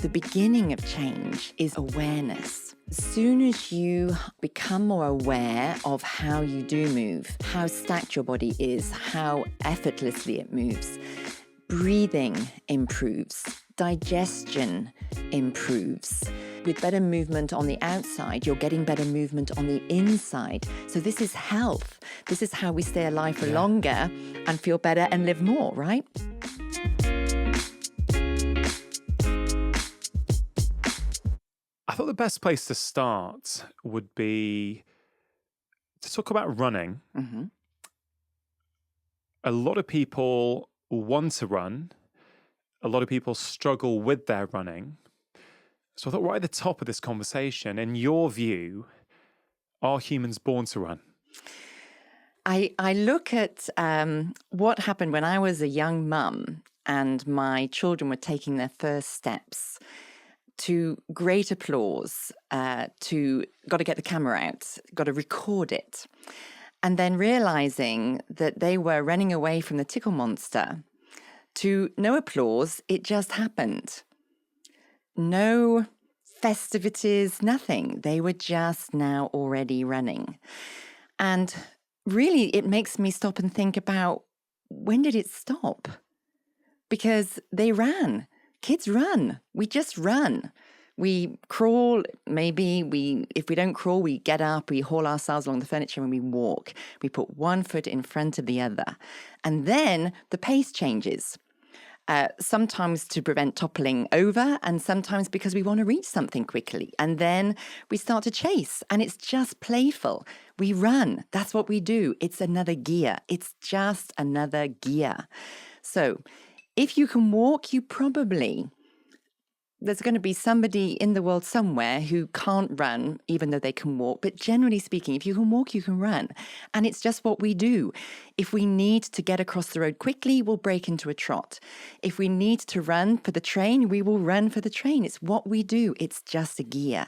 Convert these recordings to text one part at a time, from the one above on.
The beginning of change is awareness. As soon as you become more aware of how you do move, how stacked your body is, how effortlessly it moves, breathing improves, digestion improves. With better movement on the outside, you're getting better movement on the inside. So this is health. This is how we stay alive for longer and feel better and live more, right? I thought the best place to start would be to talk about running. Mm-hmm. A lot of people want to run. A lot of people struggle with their running. So I thought right at the top of this conversation, in your view, are humans born to run? I look at what happened when I was a young mum and my children were taking their first steps, to great applause, to got to get the camera out, got to record it. And then realizing that they were running away from the tickle monster, to no applause, it just happened. No festivities, nothing. They were just now already running. And really, it makes me stop and think about, when did it stop? Because they ran. Kids run. We just run. We crawl, maybe if we don't crawl, we get up, we haul ourselves along the furniture and we walk. We put one foot in front of the other. And then the pace changes. Sometimes to prevent toppling over, and sometimes because we want to reach something quickly. And then we start to chase, and it's just playful. We run. That's what we do. It's another gear. It's just another gear. So if you can walk, there's going to be somebody in the world somewhere who can't run, even though they can walk. But generally speaking, if you can walk, you can run. And it's just what we do. If we need to get across the road quickly, we'll break into a trot. If we need to run for the train, we will run for the train. It's what we do. It's just a gear.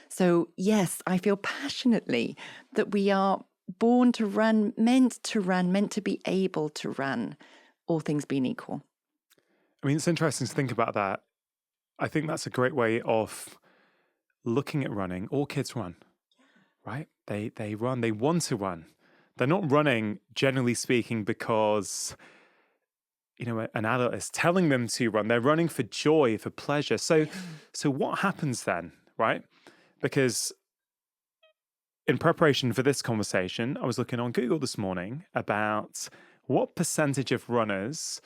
So yes, I feel passionately that we are born to run, meant to be able to run, all things being equal. I mean, it's interesting to think about that. I think that's a great way of looking at running. All kids run, right? They run. They want to run. They're not running, generally speaking, because, an adult is telling them to run. They're running for joy, for pleasure. So what happens then, right? Because in preparation for this conversation, I was looking on Google this morning about what percentage of runners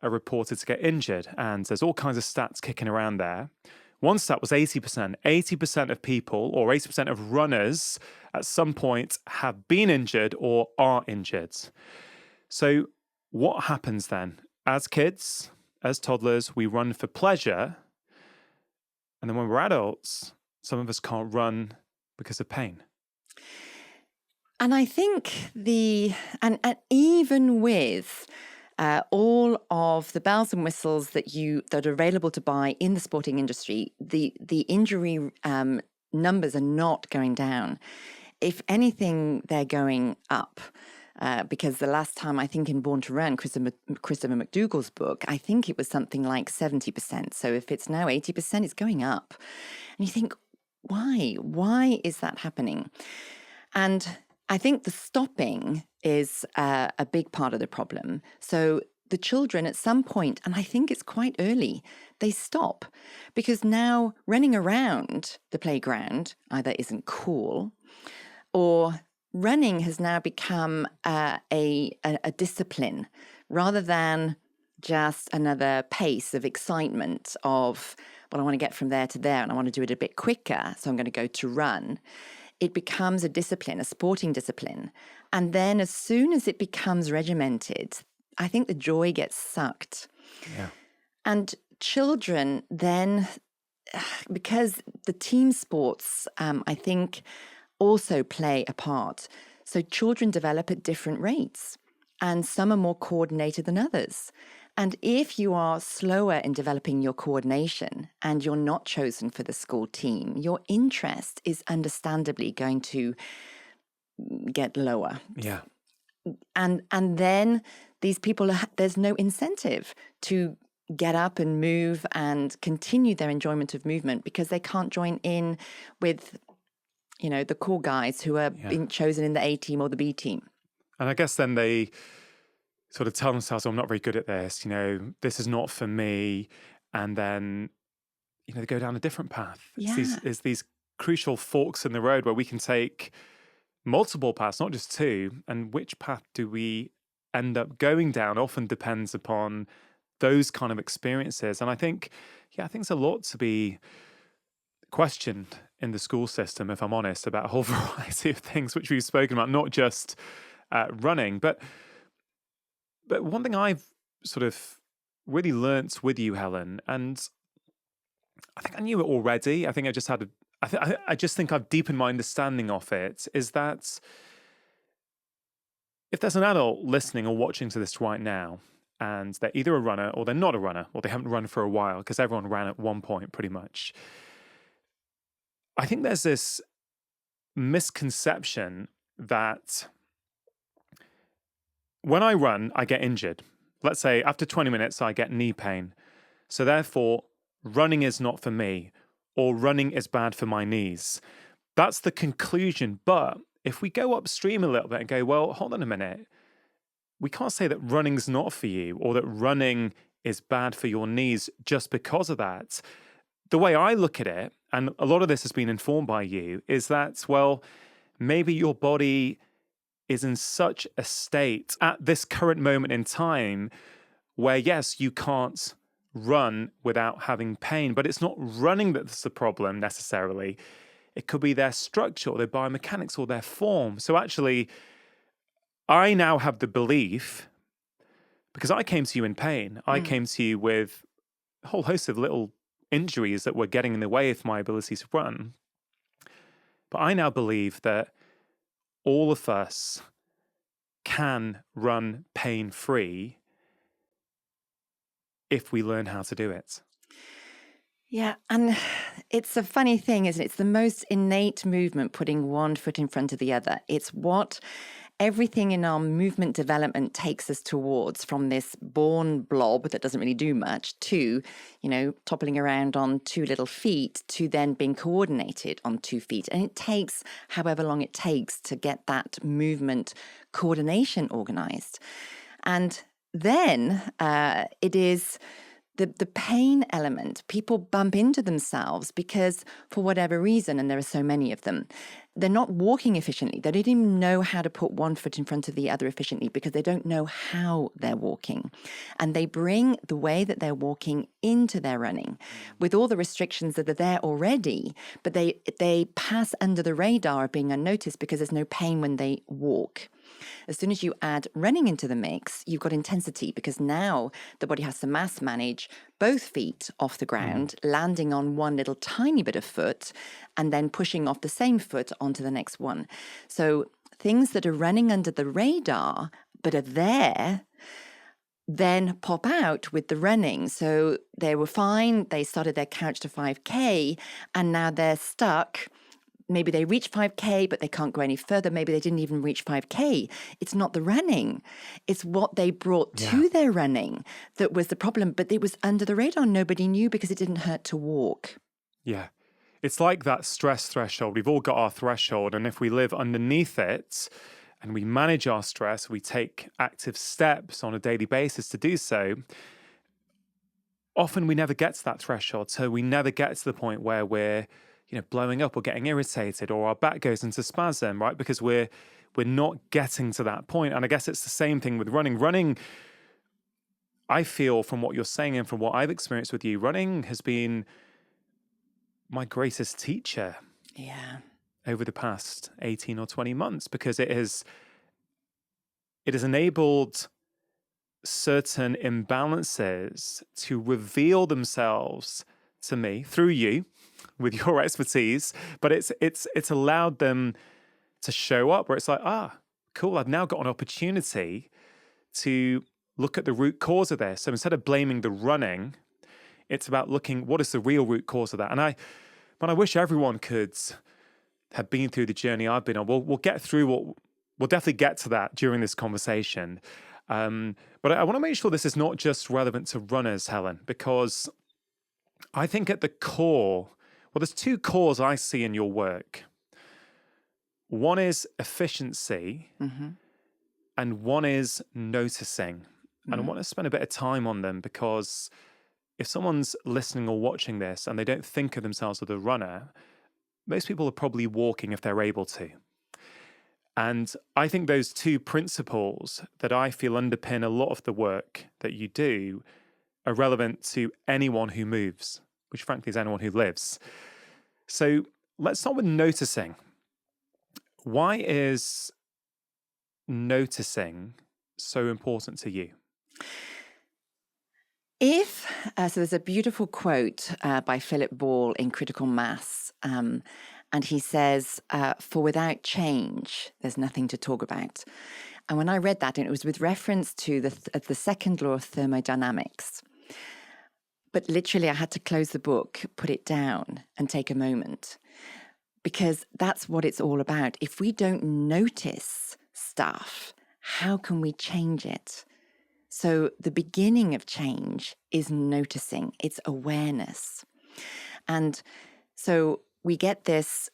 are reported to get injured. And there's all kinds of stats kicking around there. One stat was 80%. 80% of people, or 80% of runners at some point have been injured or are injured. So what happens then? As kids, as toddlers, we run for pleasure. And then when we're adults, some of us can't run because of pain. And I think and even with all of the bells and whistles that are available to buy in the sporting industry, the injury numbers are not going down. If anything, they're going up. Because the last time, I think in Born to Run, Christopher McDougall's book, I think it was something like 70%. So if it's now 80%, it's going up. And you think, why? Why is that happening? And I think the stopping is a big part of the problem. So the children at some point, and I think it's quite early, they stop, because now running around the playground either isn't cool, or running has now become a discipline rather than just another pace of excitement of, well, I want to get from there to there and I want to do it a bit quicker, so I'm going to go to run. It becomes a discipline, a sporting discipline. And then as soon as it becomes regimented, I think the joy gets sucked. Yeah. And children then, because the team sports, I think, also play a part. So children develop at different rates, and some are more coordinated than others. And if you are slower in developing your coordination and you're not chosen for the school team, your interest is understandably going to get lower. Yeah. And then these people, there's no incentive to get up and move and continue their enjoyment of movement because they can't join in with, the cool guys who are being chosen in the A team or the B team. And I guess then they sort of tell themselves, I'm not very good at this, this is not for me. And then, they go down a different path. It's these crucial forks in the road where we can take multiple paths, not just two. And which path do we end up going down often depends upon those kind of experiences. And I think there's a lot to be questioned in the school system, if I'm honest, about a whole variety of things which we've spoken about, not just running. But one thing I've sort of really learnt with you, Helen, and I think I knew it already. I think I just had I just think I've deepened my understanding of it, is that if there's an adult listening or watching to this right now, and they're either a runner or they're not a runner, or they haven't run for a while, because everyone ran at one point pretty much, I think there's this misconception that when I run, I get injured. Let's say after 20 minutes, I get knee pain. So therefore, running is not for me, or running is bad for my knees. That's the conclusion. But if we go upstream a little bit and go, well, hold on a minute, we can't say that running's not for you, or that running is bad for your knees just because of that. The way I look at it, and a lot of this has been informed by you, is that, well, maybe your body is in such a state at this current moment in time where, yes, you can't run without having pain, but it's not running that's the problem necessarily. It could be their structure or their biomechanics or their form. So actually, I now have the belief, because I came to you in pain, I came to you with a whole host of little injuries that were getting in the way of my ability to run. But I now believe that all of us can run pain-free if we learn how to do it. Yeah, and it's a funny thing, isn't it? It's the most innate movement, putting one foot in front of the other. It's what everything in our movement development takes us towards, from this born blob that doesn't really do much to, toppling around on two little feet, to then being coordinated on 2 feet. And it takes however long it takes to get that movement coordination organized. And then it is the pain element. People bump into themselves because, for whatever reason, and there are so many of them, they're not walking efficiently. They don't even know how to put one foot in front of the other efficiently because they don't know how they're walking. And they bring the way that they're walking into their running with all the restrictions that are there already, but they pass under the radar of being unnoticed because there's no pain when they walk. As soon as you add running into the mix, you've got intensity, because now the body has to mass manage both feet off the ground, landing on one little tiny bit of foot, and then pushing off the same foot onto the next one. So things that are running under the radar but are there then pop out with the running. So they were fine, they started their couch to 5K, and now they're stuck. Maybe they reach 5K, but they can't go any further. Maybe they didn't even reach 5K. It's not the running. It's what they brought to their running that was the problem. But it was under the radar. Nobody knew because it didn't hurt to walk. Yeah. It's like that stress threshold. We've all got our threshold. And if we live underneath it and we manage our stress, we take active steps on a daily basis to do so, often we never get to that threshold. So we never get to the point where we're blowing up or getting irritated, or our back goes into spasm, right? Because we're not getting to that point. And I guess it's the same thing with running. Running, I feel, from what you're saying and from what I've experienced with you, running has been my greatest teacher. Yeah. Over the past 18 or 20 months, because it has enabled certain imbalances to reveal themselves to me through you, with your expertise, but it's allowed them to show up where it's like, cool, I've now got an opportunity to look at the root cause of this. So instead of blaming the running, it's about looking, what is the real root cause of that? And I wish everyone could have been through the journey I've been on. We'll get through we'll definitely get to that during this conversation. But I want to make sure this is not just relevant to runners, Helen, because I think at the core, well, there's two cores I see in your work. One is efficiency, and one is noticing. And I want to spend a bit of time on them because if someone's listening or watching this and they don't think of themselves as a runner, most people are probably walking if they're able to. And I think those two principles that I feel underpin a lot of the work that you do are relevant to anyone who moves, which frankly is anyone who lives. So let's start with noticing. Why is noticing so important to you? So there's a beautiful quote by Philip Ball in Critical Mass, and he says, for without change, there's nothing to talk about. And when I read that, and it was with reference to the second law of thermodynamics, but literally I had to close the book, put it down, and take a moment, because that's what it's all about. If we don't notice stuff, how can we change it? So the beginning of change is noticing, it's awareness. And so we get this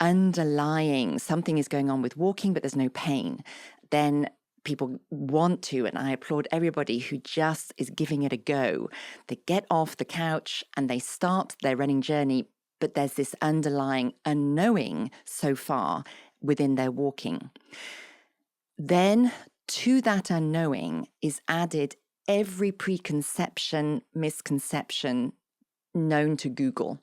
underlying, something is going on with walking, but there's no pain. Then people want to, and I applaud everybody who just is giving it a go. They get off the couch and they start their running journey, but there's this underlying unknowing so far within their walking. Then to that unknowing is added every preconception, misconception known to Google,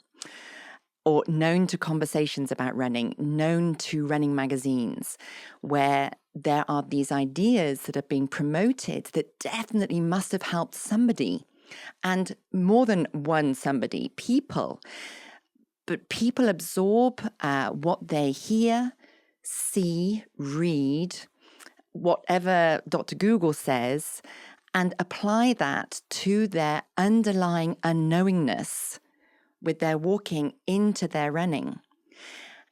or known to conversations about running, known to running magazines, where there are these ideas that are being promoted that definitely must have helped somebody, and more than one somebody, people. But people absorb what they hear, see, read, whatever Dr. Google says, and apply that to their underlying unknowingness with their walking into their running.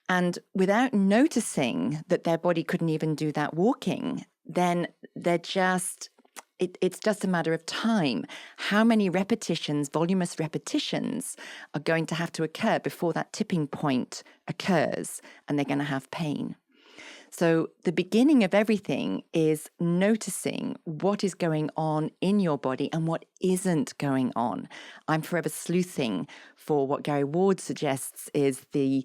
And without noticing that their body couldn't even do that walking, then they're just, it's just a matter of time. How many repetitions, voluminous repetitions, are going to have to occur before that tipping point occurs and they're going to have pain? So the beginning of everything is noticing what is going on in your body and what isn't going on. I'm forever sleuthing for what Gary Ward suggests is the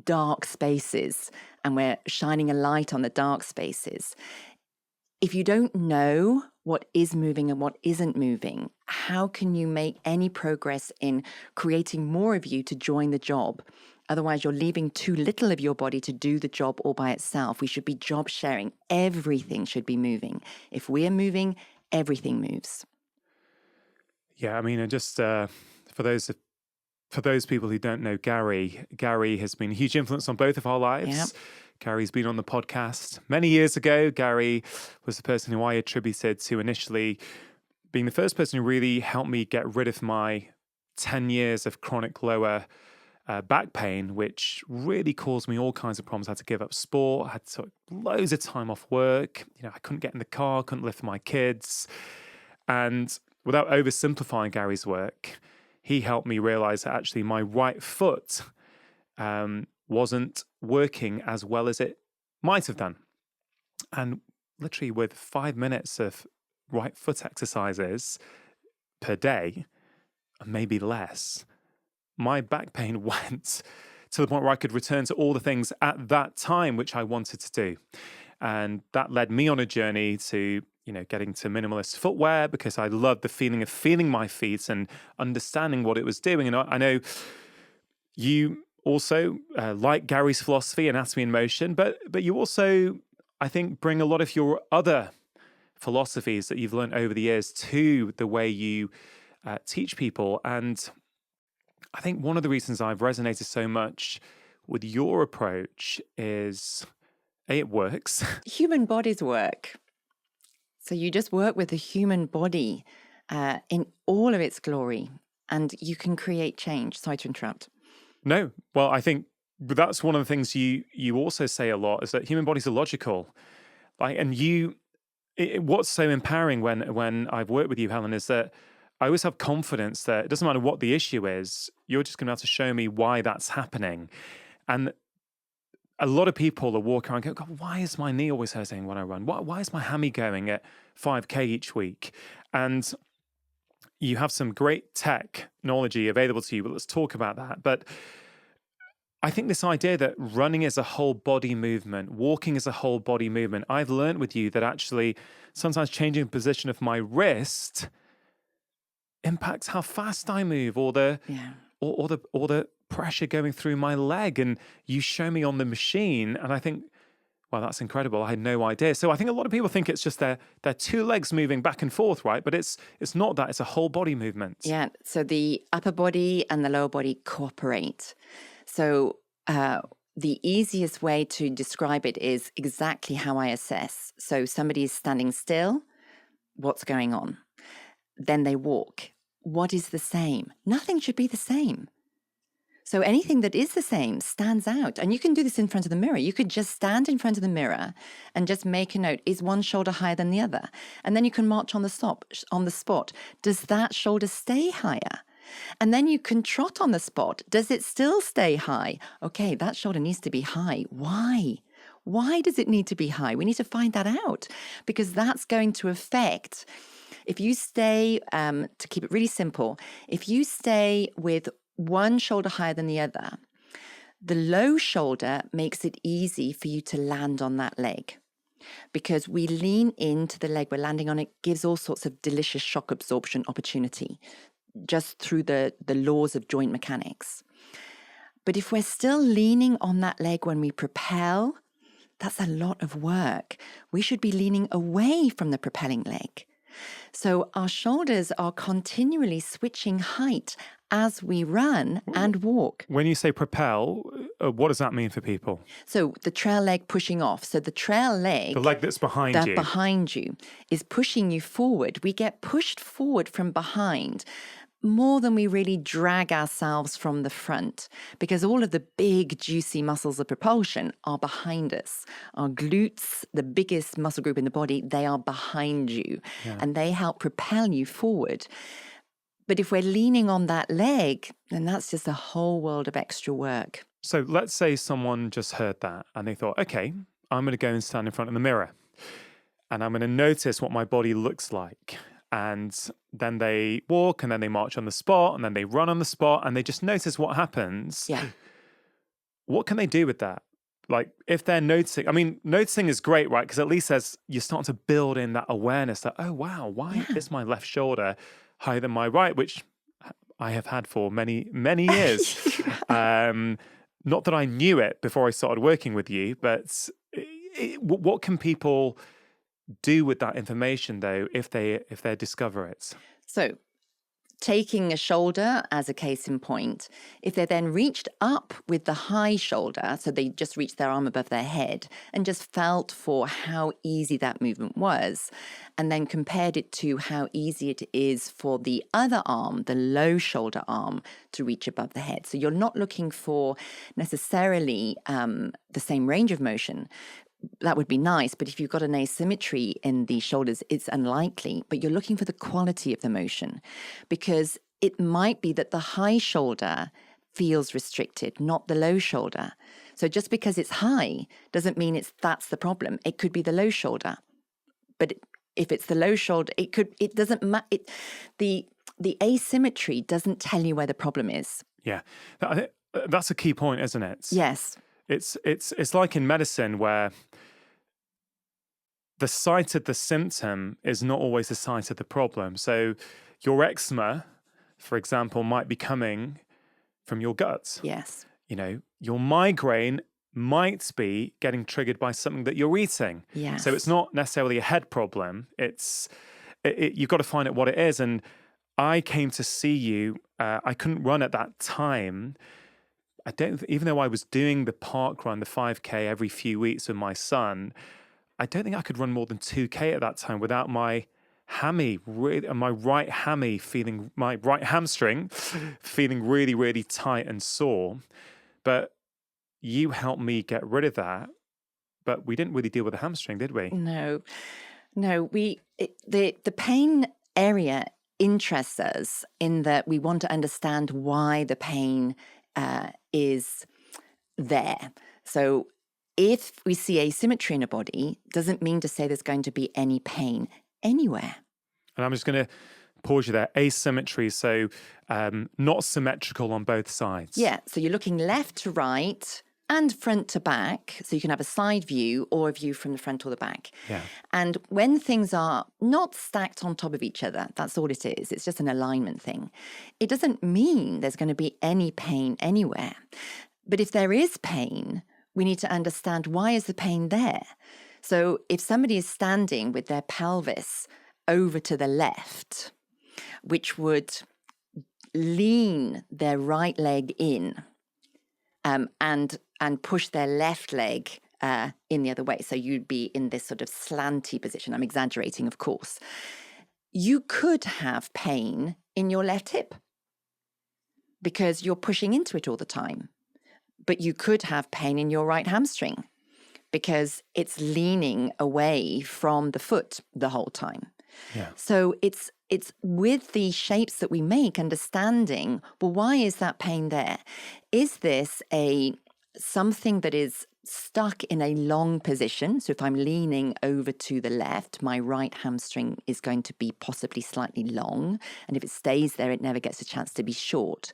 dark spaces, and we're shining a light on the dark spaces. If you don't know what is moving and what isn't moving, how can you make any progress in creating more of you to join the job? Otherwise, you're leaving too little of your body to do the job all by itself. We should be job sharing. Everything should be moving. If we are moving, everything moves. Yeah, I mean, just for those people who don't know Gary has been a huge influence on both of our lives. Yep. Gary's been on the podcast many years ago. Gary was the person who I attributed to initially being the first person who really helped me get rid of my 10 years of chronic lower back pain, which really caused me all kinds of problems. I had to give up sport, I had to loads of time off work. I couldn't get in the car, couldn't lift my kids. And without oversimplifying Gary's work, he helped me realize that actually my right foot wasn't working as well as it might have done. And literally with 5 minutes of right foot exercises per day, maybe less, my back pain went to the point where I could return to all the things at that time which I wanted to do. And that led me on a journey to, getting to minimalist footwear, because I loved the feeling of feeling my feet and understanding what it was doing. And I know you also like Gary's philosophy, Anatomy in Motion, but you also, I think, bring a lot of your other philosophies that you've learned over the years to the way you teach people. And I think one of the reasons I've resonated so much with your approach is, A, it works. Human bodies work. So you just work with the human body in all of its glory, and you can create change. Sorry to interrupt. No, well, I think that's one of the things you also say a lot, is that human bodies are logical. And you what's so empowering when I've worked with you, Helen, is that I always have confidence that it doesn't matter what the issue is, you're just going to have to show me why that's happening. And a lot of people are walking around going, God, why is my knee always hurting when I run? Why is my hammy going at 5K each week? And you have some great technology available to you, but let's talk about that. But I think this idea that running is a whole body movement, walking is a whole body movement. I've learned with you that actually sometimes changing the position of my wrist impacts how fast I move, or the pressure going through my leg. And you show me on the machine, and I think, well, that's incredible. I had no idea. So I think a lot of people think it's just their two legs moving back and forth, right? But it's not that. It's a whole body movement. Yeah. So the upper body and the lower body cooperate. So the easiest way to describe it is exactly how I assess. So somebody is standing still. What's going on? Then they walk. What is the same? Nothing should be the same. So anything that is the same stands out. And you can do this in front of the mirror. You could just stand in front of the mirror and just make a note. Is one shoulder higher than the other? And then you can march on the spot. Does that shoulder stay higher? And then you can trot on the spot. Does it still stay high? Okay, that shoulder needs to be high. Why? Why does it need to be high? We need to find that out, because that's going to affect, if you stay, to keep it really simple, if you stay with one shoulder higher than the other, the low shoulder makes it easy for you to land on that leg. Because we lean into the leg we're landing on, it gives all sorts of delicious shock absorption opportunity, just through the laws of joint mechanics. But if we're still leaning on that leg when we propel, that's a lot of work. We should be leaning away from the propelling leg. So our shoulders are continually switching height as we run and walk. When you say propel, what does that mean for people? So the trail leg pushing off. So the trail leg, the leg that's behind you, is pushing you forward. We get pushed forward from behind more than we really drag ourselves from the front, because all of the big, juicy muscles of propulsion are behind us. Our glutes, the biggest muscle group in the body, they are behind you, and they help propel you forward. But if we're leaning on that leg, then that's just a whole world of extra work. So let's say someone just heard that and they thought, okay, I'm going to go and stand in front of the mirror and I'm going to notice what my body looks like. And then they walk, and then they march on the spot, and then they run on the spot, and they just notice what happens. Yeah. What can they do with that? Like, if they're noticing, I mean, noticing is great, right? Because at least you're starting to build in that awareness that, oh, wow, why is my left shoulder higher than my right, which I have had for many, many years. Not that I knew it before I started working with you, but what can people do with that information, though, if they discover it? So, taking a shoulder as a case in point, if they then reached up with the high shoulder, so they just reached their arm above their head and just felt for how easy that movement was, and then compared it to how easy it is for the other arm, the low shoulder arm, to reach above the head. So you're not looking for necessarily the same range of motion. That would be nice, but if you've got an asymmetry in the shoulders, it's unlikely. But you're looking for the quality of the motion, because it might be that the high shoulder feels restricted, not the low shoulder. So just because it's high doesn't mean that's the problem. It could be the low shoulder. But if it's the low shoulder, it doesn't matter. The asymmetry doesn't tell you where the problem is. Yeah, that's a key point, isn't it? Yes. It's like in medicine where the site of the symptom is not always the site of the problem. So your eczema, for example, might be coming from your gut. Yes. You know, your migraine might be getting triggered by something that you're eating. Yes. So it's not necessarily a head problem. You've got to find out what it is. And I came to see you. I couldn't run at that time. Even though I was doing the park run, the 5K every few weeks with my son, I don't think I could run more than 2K at that time without my hammy, my right hamstring feeling really, really tight and sore. But you helped me get rid of that. But we didn't really deal with the hamstring, did we? No, No, the pain area interests us in that we want to understand why the pain is there. So if we see asymmetry in a body, doesn't mean to say there's going to be any pain anywhere. And I'm just going to pause you there. Asymmetry, so not symmetrical on both sides. Yeah, so you're looking left to right and front to back, so you can have a side view or a view from the front or the back. Yeah. And when things are not stacked on top of each other, that's all it is. It's just an alignment thing. It doesn't mean there's going to be any pain anywhere. But if there is pain, we need to understand why is the pain there. So if somebody is standing with their pelvis over to the left, which would lean their right leg in, and push their left leg in the other way. So you'd be in this sort of slanty position. I'm exaggerating, of course. You could have pain in your left hip because you're pushing into it all the time. But you could have pain in your right hamstring because it's leaning away from the foot the whole time. Yeah. So it's with the shapes that we make, understanding, well, why is that pain there? Is this something that is stuck in a long position? So if I'm leaning over to the left, my right hamstring is going to be possibly slightly long. And if it stays there, it never gets a chance to be short.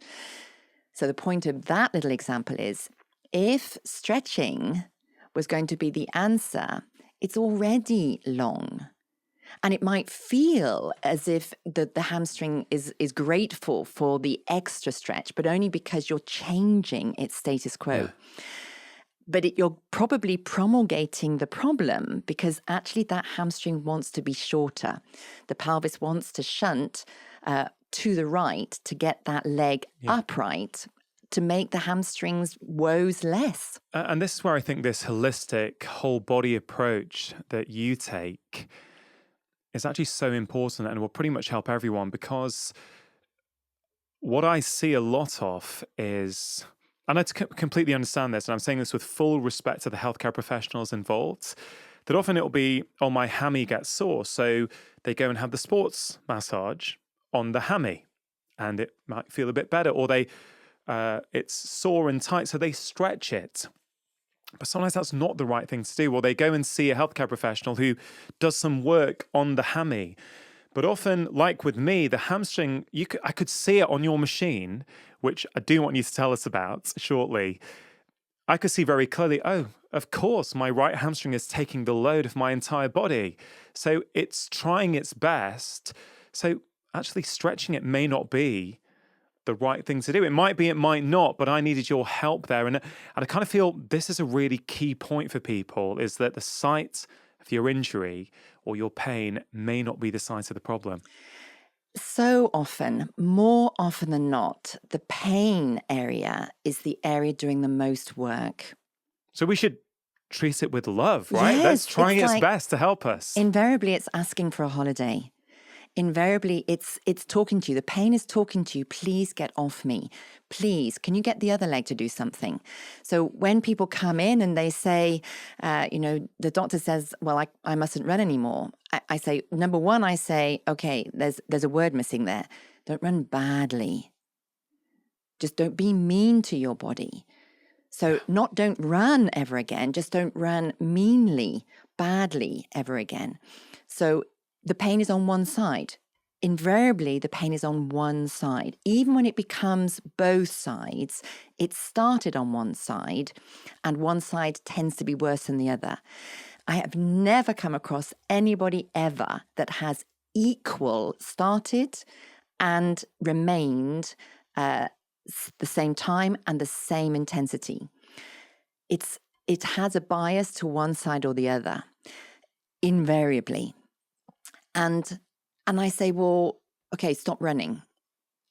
So the point of that little example is, if stretching was going to be the answer, it's already long. And it might feel as if the hamstring is grateful for the extra stretch, but only because you're changing its status quo. Yeah. But you're probably promulgating the problem because actually that hamstring wants to be shorter. The pelvis wants to shunt to the right to get that leg upright, to make the hamstrings woes less. And this is where I think this holistic whole body approach that you take is actually so important and will pretty much help everyone, because what I see a lot of is, and I completely understand this, and I'm saying this with full respect to the healthcare professionals involved, that often it'll be, oh, my hammy gets sore. So they go and have the sports massage on the hammy and it might feel a bit better, or it's sore and tight, so they stretch it. But sometimes that's not the right thing to do. Or they go and see a healthcare professional who does some work on the hammy. But often, like with me, the hamstring, I could see it on your machine, which I do want you to tell us about shortly. I could see very clearly, oh, of course, my right hamstring is taking the load of my entire body. So it's trying its best. So actually stretching it may not be the right thing to do. It might be, it might not, but I needed your help there. And I kind of feel this is a really key point for people, is that the site of your injury or your pain may not be the site of the problem. So often, more often than not, the pain area is the area doing the most work. So we should treat it with love, right? Yes, That's trying its best to help us. Invariably, it's asking for a holiday. Invariably, it's talking to you. The pain is talking to you. Please get off me. Please, can you get the other leg to do something? So when people come in and they say, the doctor says, well, I mustn't run anymore. I say, number one, okay, there's a word missing there. Don't run badly. Just don't be mean to your body. So not don't run ever again, just don't run meanly, badly ever again. So the pain is on one side. Invariably, the pain is on one side. Even when it becomes both sides, it started on one side, and one side tends to be worse than the other. I have never come across anybody ever that has equal started and remained the same time and the same intensity. It has a bias to one side or the other, invariably. And I say, well, okay, stop running.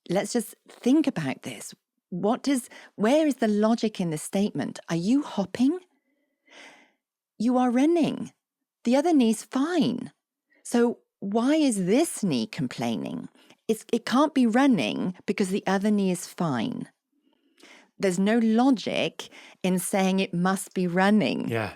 Let's just think about this. Where is the logic in this statement? Are you hopping? You are running. The other knee's fine. So why is this knee complaining? It can't be running because the other knee is fine. There's no logic in saying it must be running. Yeah.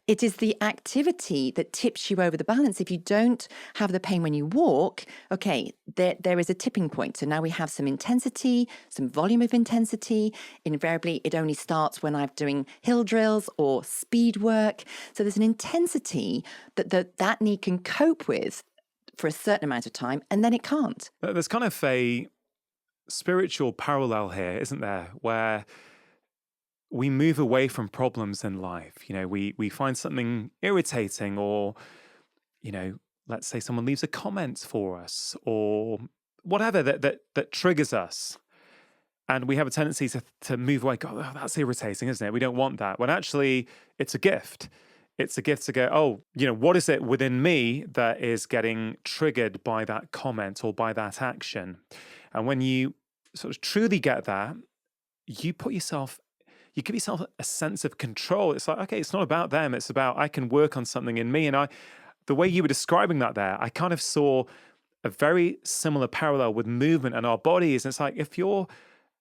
It is the activity that tips you over the balance. If you don't have the pain when you walk, okay, there is a tipping point. So now we have some intensity, some volume of intensity. Invariably, it only starts when I'm doing hill drills or speed work. So there's an intensity that knee can cope with for a certain amount of time, and then it can't. There's kind of a spiritual parallel here, isn't there, where we move away from problems in life. We find something irritating, or, let's say someone leaves a comment for us or whatever that triggers us. And we have a tendency to move away, go, oh, that's irritating, isn't it? We don't want that. When actually it's a gift. It's a gift to go, oh, what is it within me that is getting triggered by that comment or by that action? And when you sort of truly get that, you give yourself a sense of control. It's like, okay, it's not about them. It's about, I can work on something in me. And the way you were describing that there, I kind of saw a very similar parallel with movement and our bodies. And it's like, if your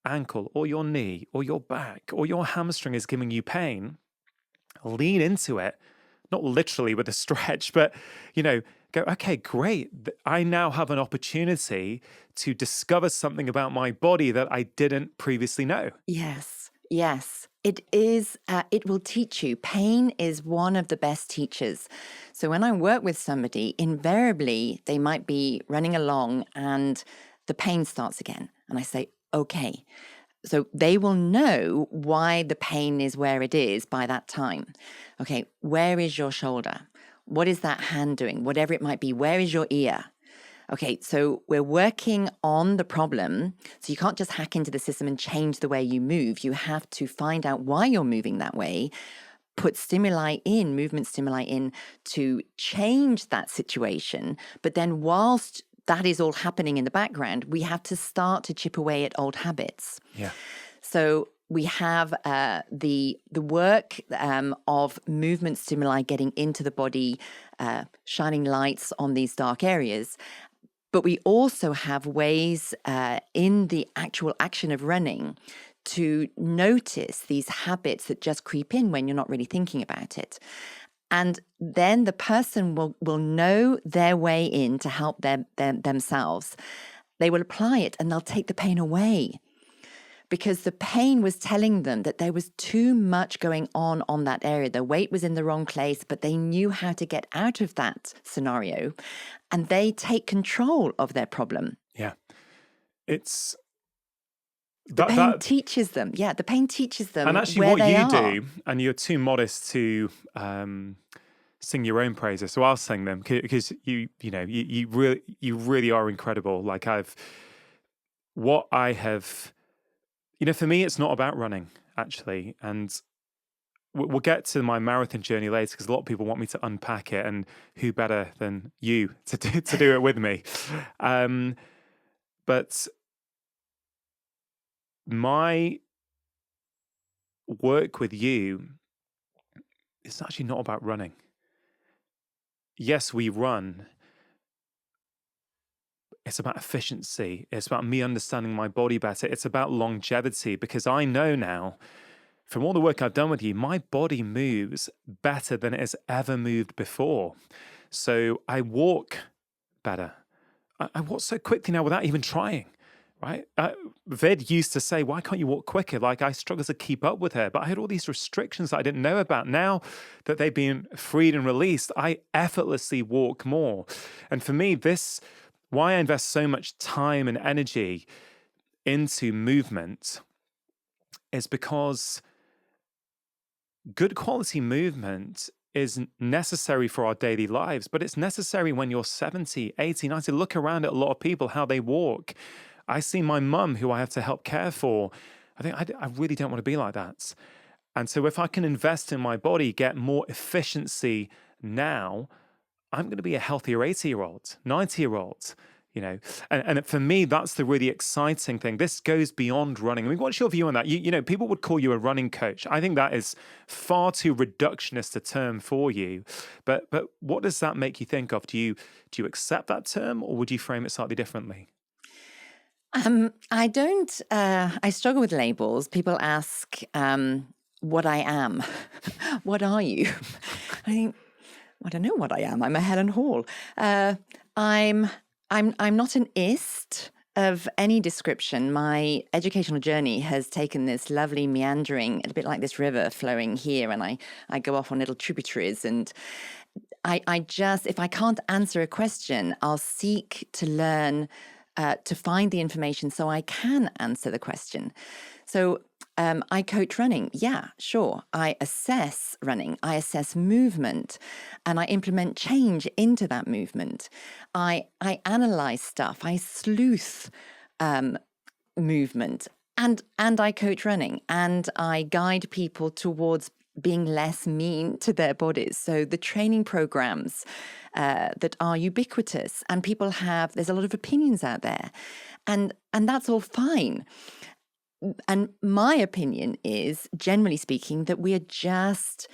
ankle or your knee or your back or your hamstring is giving you pain, lean into it, not literally with a stretch, but, go, okay, great. I now have an opportunity to discover something about my body that I didn't previously know. Yes. It is, it will teach you. Pain is one of the best teachers. So when I work with somebody, invariably, they might be running along and the pain starts again. And I say, okay. So they will know why the pain is where it is by that time. Okay, where is your shoulder? What is that hand doing? Whatever it might be, where is your ear? Okay, so we're working on the problem. So you can't just hack into the system and change the way you move. You have to find out why you're moving that way, put movement stimuli in to change that situation. But then whilst that is all happening in the background, we have to start to chip away at old habits. Yeah. So we have the work of movement stimuli getting into the body, shining lights on these dark areas. But we also have ways in the actual action of running to notice these habits that just creep in when you're not really thinking about it. And then the person will know their way in to help themselves. They will apply it and they'll take the pain away, because the pain was telling them that there was too much going on that area. The weight was in the wrong place, but they knew how to get out of that scenario, and they take control of their problem. Yeah. It's... The pain teaches them. Yeah, the pain teaches them. And actually where what they you are. do, and you're too modest to sing your own praises, so I'll sing them, because you really are incredible. Like for me, it's not about running, actually. And we'll get to my marathon journey later, because a lot of people want me to unpack it, and who better than you to do it with me. But my work with you is actually not about running. Yes, we run. It's about efficiency. It's about me understanding my body better. It's about longevity, because I know now, from all the work I've done with you, my body moves better than it has ever moved before. So I walk better. I walk so quickly now without even trying, right? Ved used to say, why can't you walk quicker? Like, I struggle to keep up with her, but I had all these restrictions that I didn't know about. Now that they've been freed and released, I effortlessly walk more. And for me, why I invest so much time and energy into movement is because good quality movement is necessary for our daily lives, but it's necessary when you're 70, 80, 90. Look around at a lot of people, how they walk. I see my mum, who I have to help care for. I think I really don't want to be like that. And so if I can invest in my body, get more efficiency now, I'm going to be a healthier 80-year-old, 90-year-old. And for me, that's the really exciting thing. This goes beyond running. I mean, what's your view on that? People would call you a running coach. I think that is far too reductionist a term for you. But what does that make you think of? Do you accept that term, or would you frame it slightly differently? I don't. I struggle with labels. People ask what I am. What are you? I think, I don't know what I am. I'm a Helen Hall. I'm not an ist of any description. My educational journey has taken this lovely meandering, a bit like this river flowing here, and I go off on little tributaries. And I just, if I can't answer a question, I'll seek to learn, to find the information so I can answer the question. So I coach running. Yeah, sure. I assess running. I assess movement, and I implement change into that movement. I analyze stuff. I sleuth movement, and I coach running, and I guide people towards being less mean to their bodies. So the training programs that are ubiquitous, and people have, there's a lot of opinions out there, and that's all fine. And my opinion is, generally speaking, that we are just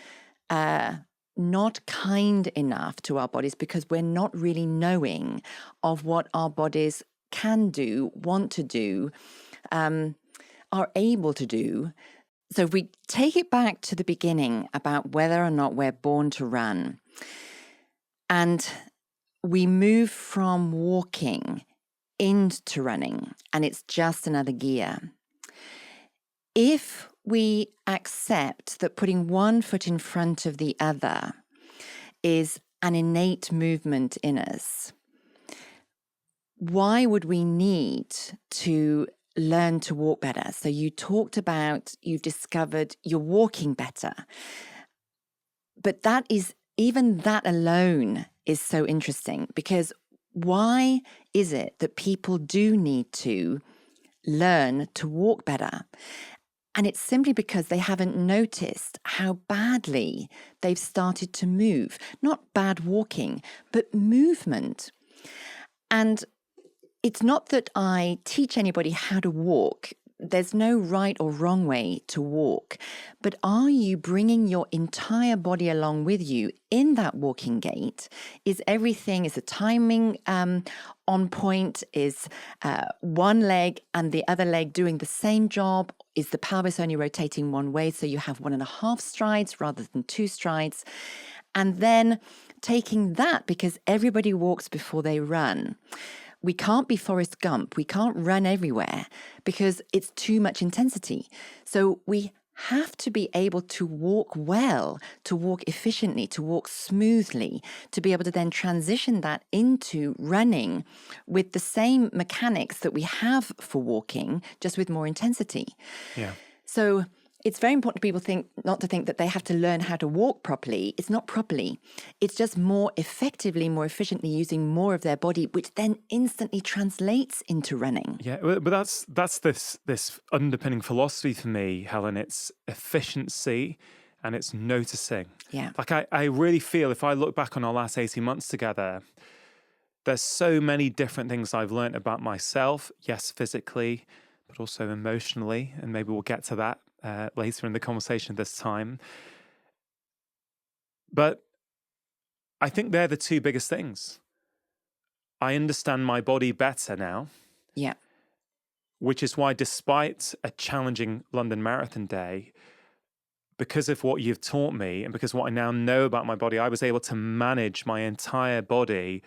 not kind enough to our bodies because we're not really knowing of what our bodies can do, want to do, are able to do. So if we take it back to the beginning about whether or not we're born to run, and we move from walking into running, and it's just another gear. If we accept that putting one foot in front of the other is an innate movement in us, why would we need to learn to walk better? So you talked about, you've discovered you're walking better. But that is, even that alone is so interesting, because why is it that people do need to learn to walk better? And it's simply because they haven't noticed how badly they've started to move. Not bad walking, but movement. And it's not that I teach anybody how to walk. There's no right or wrong way to walk. But are you bringing your entire body along with you in that walking gait? Is the timing on point? Is one leg and the other leg doing the same job? Is the pelvis only rotating one way, so you have 1.5 strides rather than 2 strides? And then taking that, because everybody walks before they run. We can't be Forrest Gump. We can't run everywhere because it's too much intensity. So we have to be able to walk well, to walk efficiently, to walk smoothly, to be able to then transition that into running with the same mechanics that we have for walking, just with more intensity. Yeah. So it's very important for people not to think that they have to learn how to walk properly. It's not properly. It's just more effectively, more efficiently using more of their body, which then instantly translates into running. Yeah, but that's this underpinning philosophy for me, Helen. It's efficiency and it's noticing. Yeah. Like I really feel, if I look back on our last 18 months together, there's so many different things I've learned about myself, yes, physically, but also emotionally, and maybe we'll get to that later in the conversation this time. But I think they're the two biggest things. I understand my body better now. Yeah. Which is why, despite a challenging London Marathon day, because of what you've taught me and because what I now know about my body, I was able to manage my entire body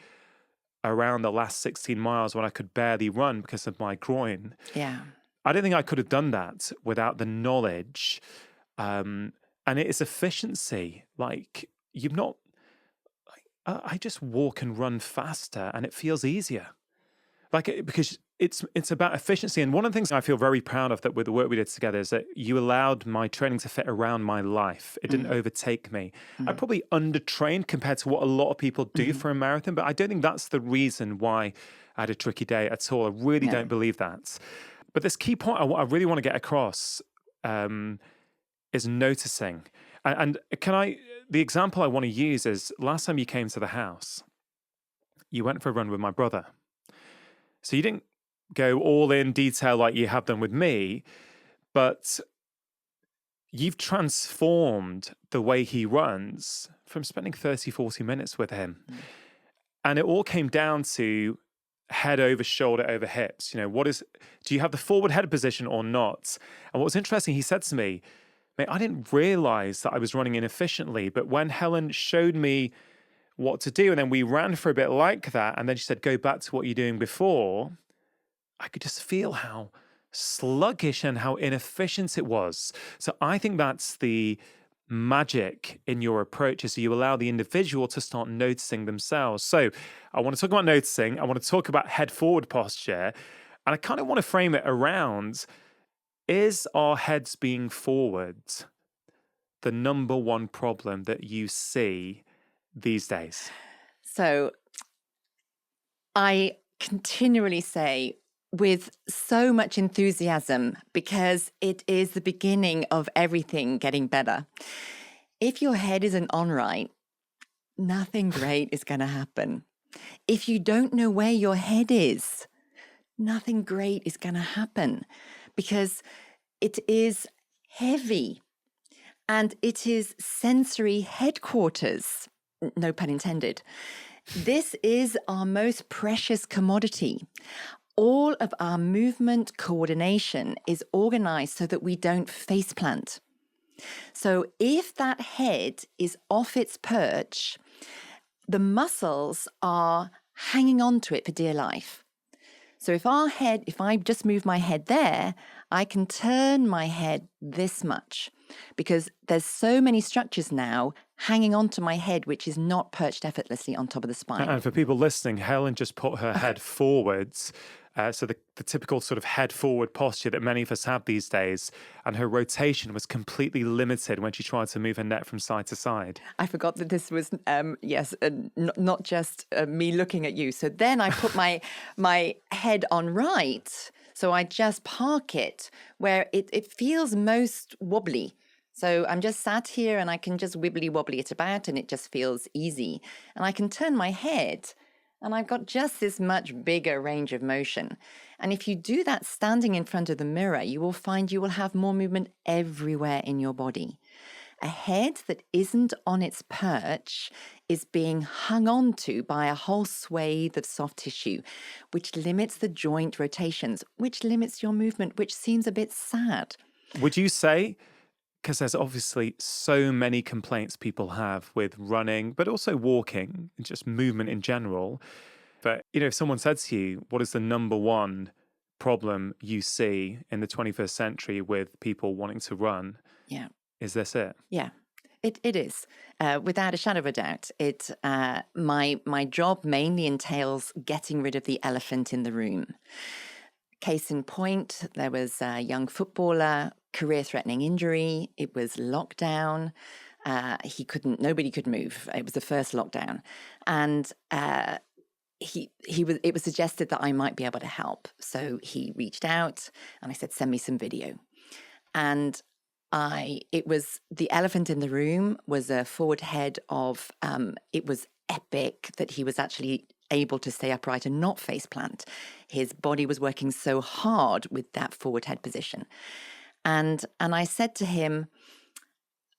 around the last 16 miles when I could barely run because of my groin. Yeah. I don't think I could have done that without the knowledge. And it is efficiency. Like, I just walk and run faster and it feels easier. Because it's about efficiency. And one of the things I feel very proud of that with the work we did together is that you allowed my training to fit around my life. It didn't overtake me. I probably undertrained compared to what a lot of people do for a marathon, but I don't think that's the reason why I had a tricky day at all. I really don't believe that. But this key point I really want to get across is noticing. And the example I want to use is last time you came to the house, you went for a run with my brother. So you didn't go all in detail like you have done with me, but you've transformed the way he runs from spending 30, 40 minutes with him. And it all came down to head over shoulder over hips. Do you have the forward head position or not? And what was interesting, he said to me, mate, I didn't realize that I was running inefficiently. But when Helen showed me what to do, and then we ran for a bit like that, and then she said, go back to what you're doing before, I could just feel how sluggish and how inefficient it was. So I think that's the magic in your approach, is you allow the individual to start noticing themselves. So I want to talk about noticing. I want to talk about head forward posture. And I kind of want to frame it around, is our heads being forward the number one problem that you see these days? So I continually say, with so much enthusiasm, because it is the beginning of everything getting better. If your head isn't on right, nothing great is going to happen. If you don't know where your head is, nothing great is going to happen, because it is heavy and it is sensory headquarters, no pun intended. This is our most precious commodity. All of our movement coordination is organized so that we don't faceplant. So if that head is off its perch, the muscles are hanging on to it for dear life. So if I just move my head there, I can turn my head this much, because there's so many structures now hanging onto my head, which is not perched effortlessly on top of the spine. And for people listening, Helen just put her head forwards. So the typical sort of head forward posture that many of us have these days, and her rotation was completely limited when she tried to move her neck from side to side. I forgot that this was, not just me looking at you. So then I put my head on right. So I just park it where it feels most wobbly. So I'm just sat here and I can just wibbly wobbly it about and it just feels easy. And I can turn my head and I've got just this much bigger range of motion. And if you do that standing in front of the mirror, you will find you will have more movement everywhere in your body. A head that isn't on its perch is being hung on to by a whole swathe of soft tissue, which limits the joint rotations, which limits your movement, which seems a bit sad. Would you say, because there's obviously so many complaints people have with running, but also walking and just movement in general. But, if someone said to you, what is the number one problem you see in the 21st century with people wanting to run? Yeah. Is this it? Yeah. It is, without a shadow of a doubt. My job mainly entails getting rid of the elephant in the room. Case in point, there was a young footballer, career-threatening injury. It was lockdown. Nobody could move. It was the first lockdown, and it was suggested that I might be able to help. So he reached out, and I said, "Send me some video," and it was the elephant in the room was a forward head of, it was epic that he was actually able to stay upright and not face plant. His body was working so hard with that forward head position. And I said to him,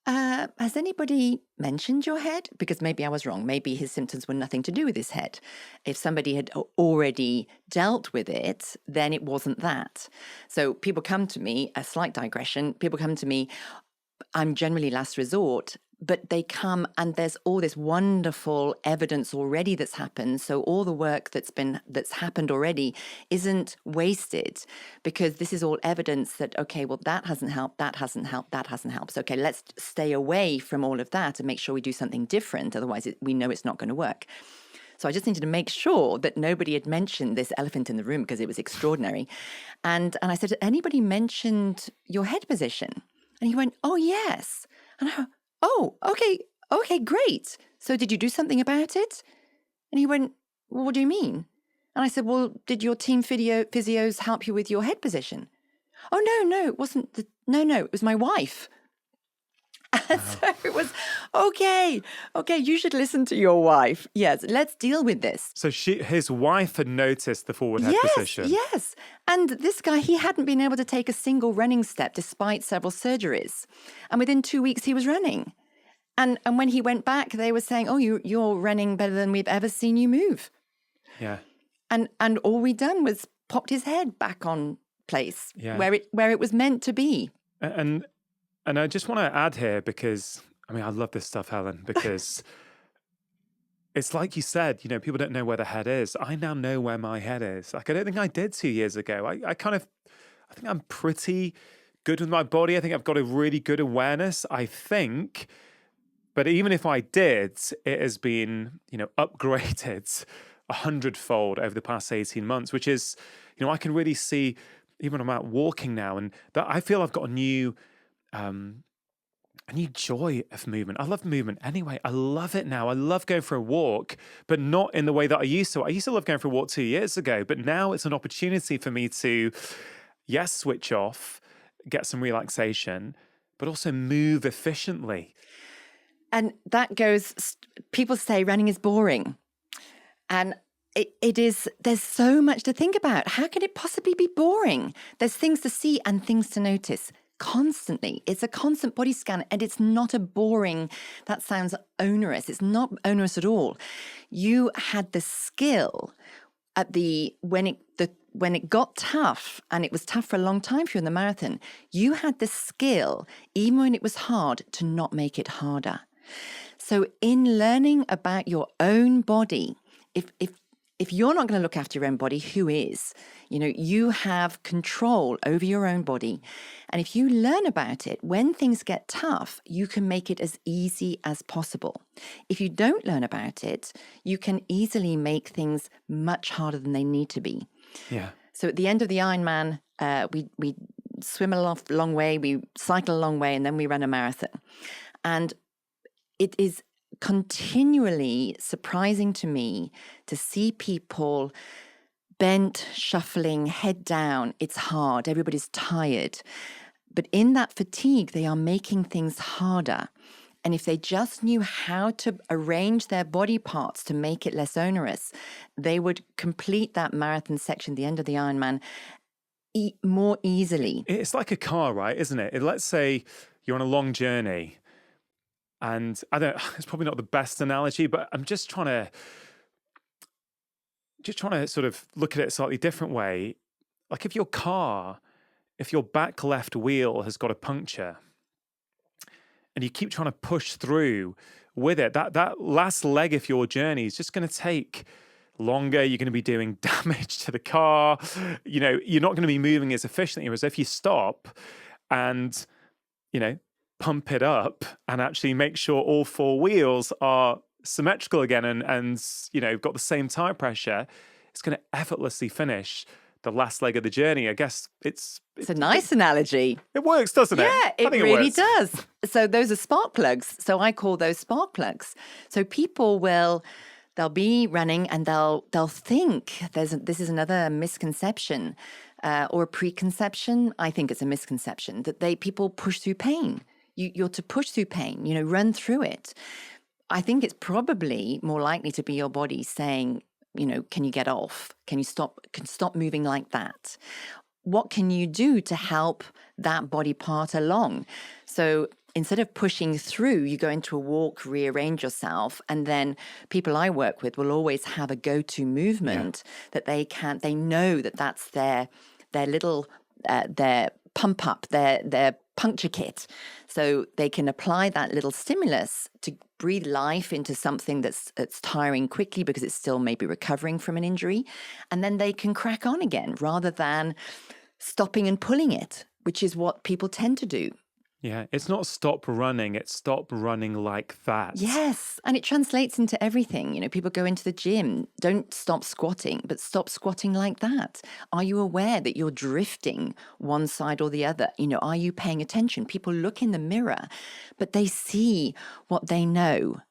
has anybody mentioned your head? Because maybe I was wrong. Maybe his symptoms were nothing to do with his head. If somebody had already dealt with it, then it wasn't that. So people come to me, a slight digression, people come to me, I'm generally last resort, but they come and there's all this wonderful evidence already that's happened. So all the work that's happened already isn't wasted, because this is all evidence that, okay, well, that hasn't helped, that hasn't helped, that hasn't helped. So, okay, let's stay away from all of that and make sure we do something different. Otherwise, we know it's not going to work. So I just needed to make sure that nobody had mentioned this elephant in the room, because it was extraordinary. And I said, anybody mentioned your head position? And he went, oh, yes. And I went, oh, okay, great. So did you do something about it? And he went, well, what do you mean? And I said, well, did your team physios help you with your head position? Oh, no, it wasn't. No, it was my wife. And so it was, okay, you should listen to your wife. Yes, let's deal with this. So his wife had noticed the forward head position. Yes. And this guy, he hadn't been able to take a single running step despite several surgeries. And within 2 weeks, he was running. And when he went back, they were saying, oh, you're running better than we've ever seen you move. Yeah. And all we'd done was popped his head back on place where it was meant to be. And And I just want to add here because, I mean, I love this stuff, Helen, because it's like you said, people don't know where the head is. I now know where my head is. Like, I don't think I did 2 years ago. I think I'm pretty good with my body. I think I've got a really good awareness, I think. But even if I did, it has been, upgraded 100-fold over the past 18 months, which is, I can really see, even when I'm out walking now, and that I feel I've got a new joy of movement. I love movement anyway. I love it now. I love going for a walk, but not in the way that I used to. I used to love going for a walk 2 years ago, but now it's an opportunity for me to, yes, switch off, get some relaxation, but also move efficiently. And that goes, people say running is boring. And it is, there's so much to think about. How can it possibly be boring? There's things to see and things to notice constantly. It's a constant body scan, and it's not a boring, that sounds onerous. It's not onerous at all. You had the skill at when it got tough, and it was tough for a long time for you in the marathon, you had the skill, even when it was hard, to not make it harder. So in learning about your own body, if you're not going to look after your own body, who is? You have control over your own body. And if you learn about it, when things get tough, you can make it as easy as possible. If you don't learn about it, you can easily make things much harder than they need to be. Yeah. So at the end of the Ironman, we swim a long way, we cycle a long way, and then we run a marathon. And it is continually surprising to me to see people bent, shuffling, head down. It's hard. Everybody's tired. But in that fatigue, they are making things harder. And if they just knew how to arrange their body parts to make it less onerous, they would complete that marathon section, the end of the Ironman, more easily. It's like a car, right? Isn't it? Let's say you're on a long journey. And it's probably not the best analogy, but I'm just trying to sort of look at it a slightly different way. Like if your back left wheel has got a puncture and you keep trying to push through with it, that last leg of your journey is just going to take longer. You're going to be doing damage to the car. You're not going to be moving as efficiently. Whereas if you stop and, pump it up and actually make sure all four wheels are symmetrical again and got the same tire pressure, it's going to effortlessly finish the last leg of the journey. I guess it's a nice analogy. It works, doesn't it? Yeah, it really does. So those are spark plugs. So I call those spark plugs. So people they'll be running and they'll think this is another misconception or a preconception. I think it's a misconception that people push through pain. You're to push through pain, run through it. I think it's probably more likely to be your body saying, can you get off? Can you stop moving like that? What can you do to help that body part along? So instead of pushing through, you go into a walk, rearrange yourself, and then people I work with will always have a go-to movement that they know that's their little, their pump up, their puncture kit. So they can apply that little stimulus to breathe life into something that's tiring quickly because it's still maybe recovering from an injury. And then they can crack on again rather than stopping and pulling it, which is what people tend to do. Yeah, it's not stop running, it's stop running like that. Yes, and it translates into everything. People go into the gym, don't stop squatting, but stop squatting like that. Are you aware that you're drifting one side or the other? Are you paying attention? People look in the mirror, but they see what they know.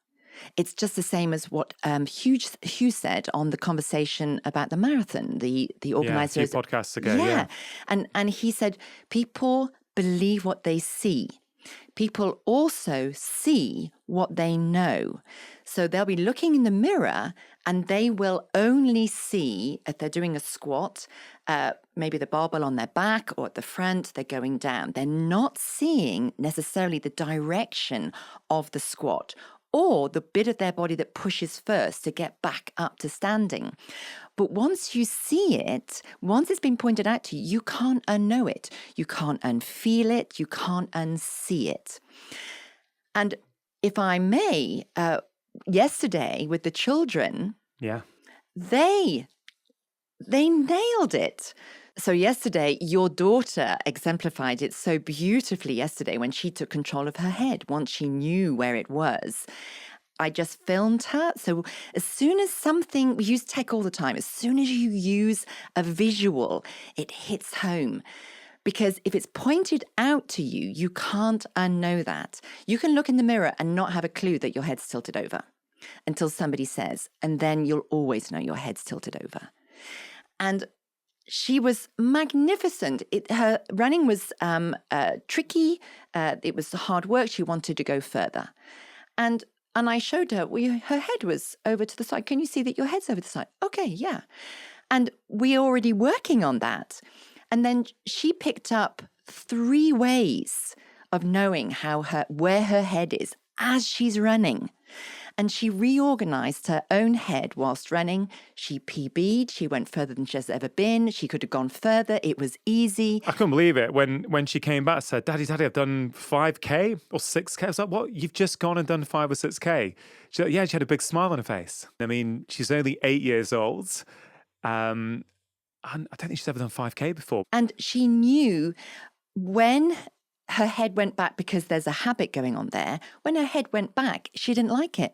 It's just the same as what Hugh said on the conversation about the marathon, the organizer. Yeah, a few podcasts ago, yeah. And he said, people believe what they see. People also see what they know. So they'll be looking in the mirror and they will only see, if they're doing a squat, maybe the barbell on their back or at the front, they're going down. They're not seeing necessarily the direction of the squat or the bit of their body that pushes first to get back up to standing. But once you see it, once it's been pointed out to you, you can't unknow it. You can't unfeel it. You can't unsee it. And if I may, yesterday with the children, they nailed it. So yesterday, your daughter exemplified it so beautifully yesterday when she took control of her head. Once she knew where it was, I just filmed her. So as soon as something, we use tech all the time, as soon as you use a visual, it hits home. Because if it's pointed out to you, you can't unknow that. You can look in the mirror and not have a clue that your head's tilted over until somebody says, and then you'll always know your head's tilted over. And she was magnificent. Her running was tricky. It was hard work. She wanted to go further. And I showed her, her head was over to the side. Can you see that your head's over the side? Okay, yeah. And we're already working on that. And then she picked up 3 ways of knowing where her head is as she's running. And she reorganized her own head whilst running. She PB'd. She went further than she's ever been. She could have gone further. It was easy. I couldn't believe it when she came back and said, Daddy, I've done 5K or 6K. I was like, what? You've just gone and done 5 or 6K? She had a big smile on her face. I mean, she's only 8 years old. And I don't think she's ever done 5K before. And she knew when her head went back, because there's a habit going on there, when her head went back, she didn't like it.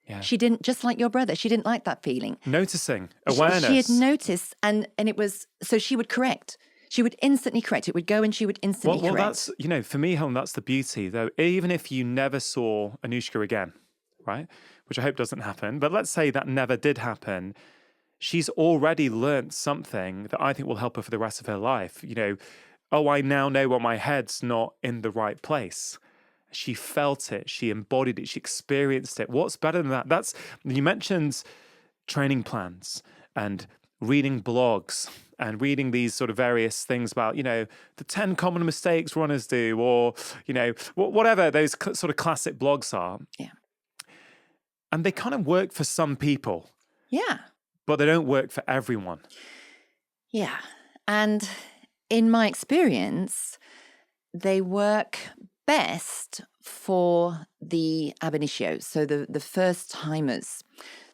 Yeah. She didn't, just like your brother, she didn't like that feeling. Noticing, awareness. She had noticed, and it was, so she would correct. She would instantly correct. It would go and she would instantly correct. Well, that's, for me, Helen, that's the beauty, though. Even if you never saw Anushka again, right? Which I hope doesn't happen. But let's say that never did happen. She's already learnt something that I think will help her for the rest of her life. I now know when my head's not in the right place. She felt it, she embodied it, she experienced it. What's better than that? You mentioned training plans and reading blogs and reading these sort of various things about, the 10 common mistakes runners do, or, whatever those sort of classic blogs are. Yeah. And they kind of work for some people. Yeah. But they don't work for everyone. Yeah. And in my experience, they work best for the ab initio, so the first timers.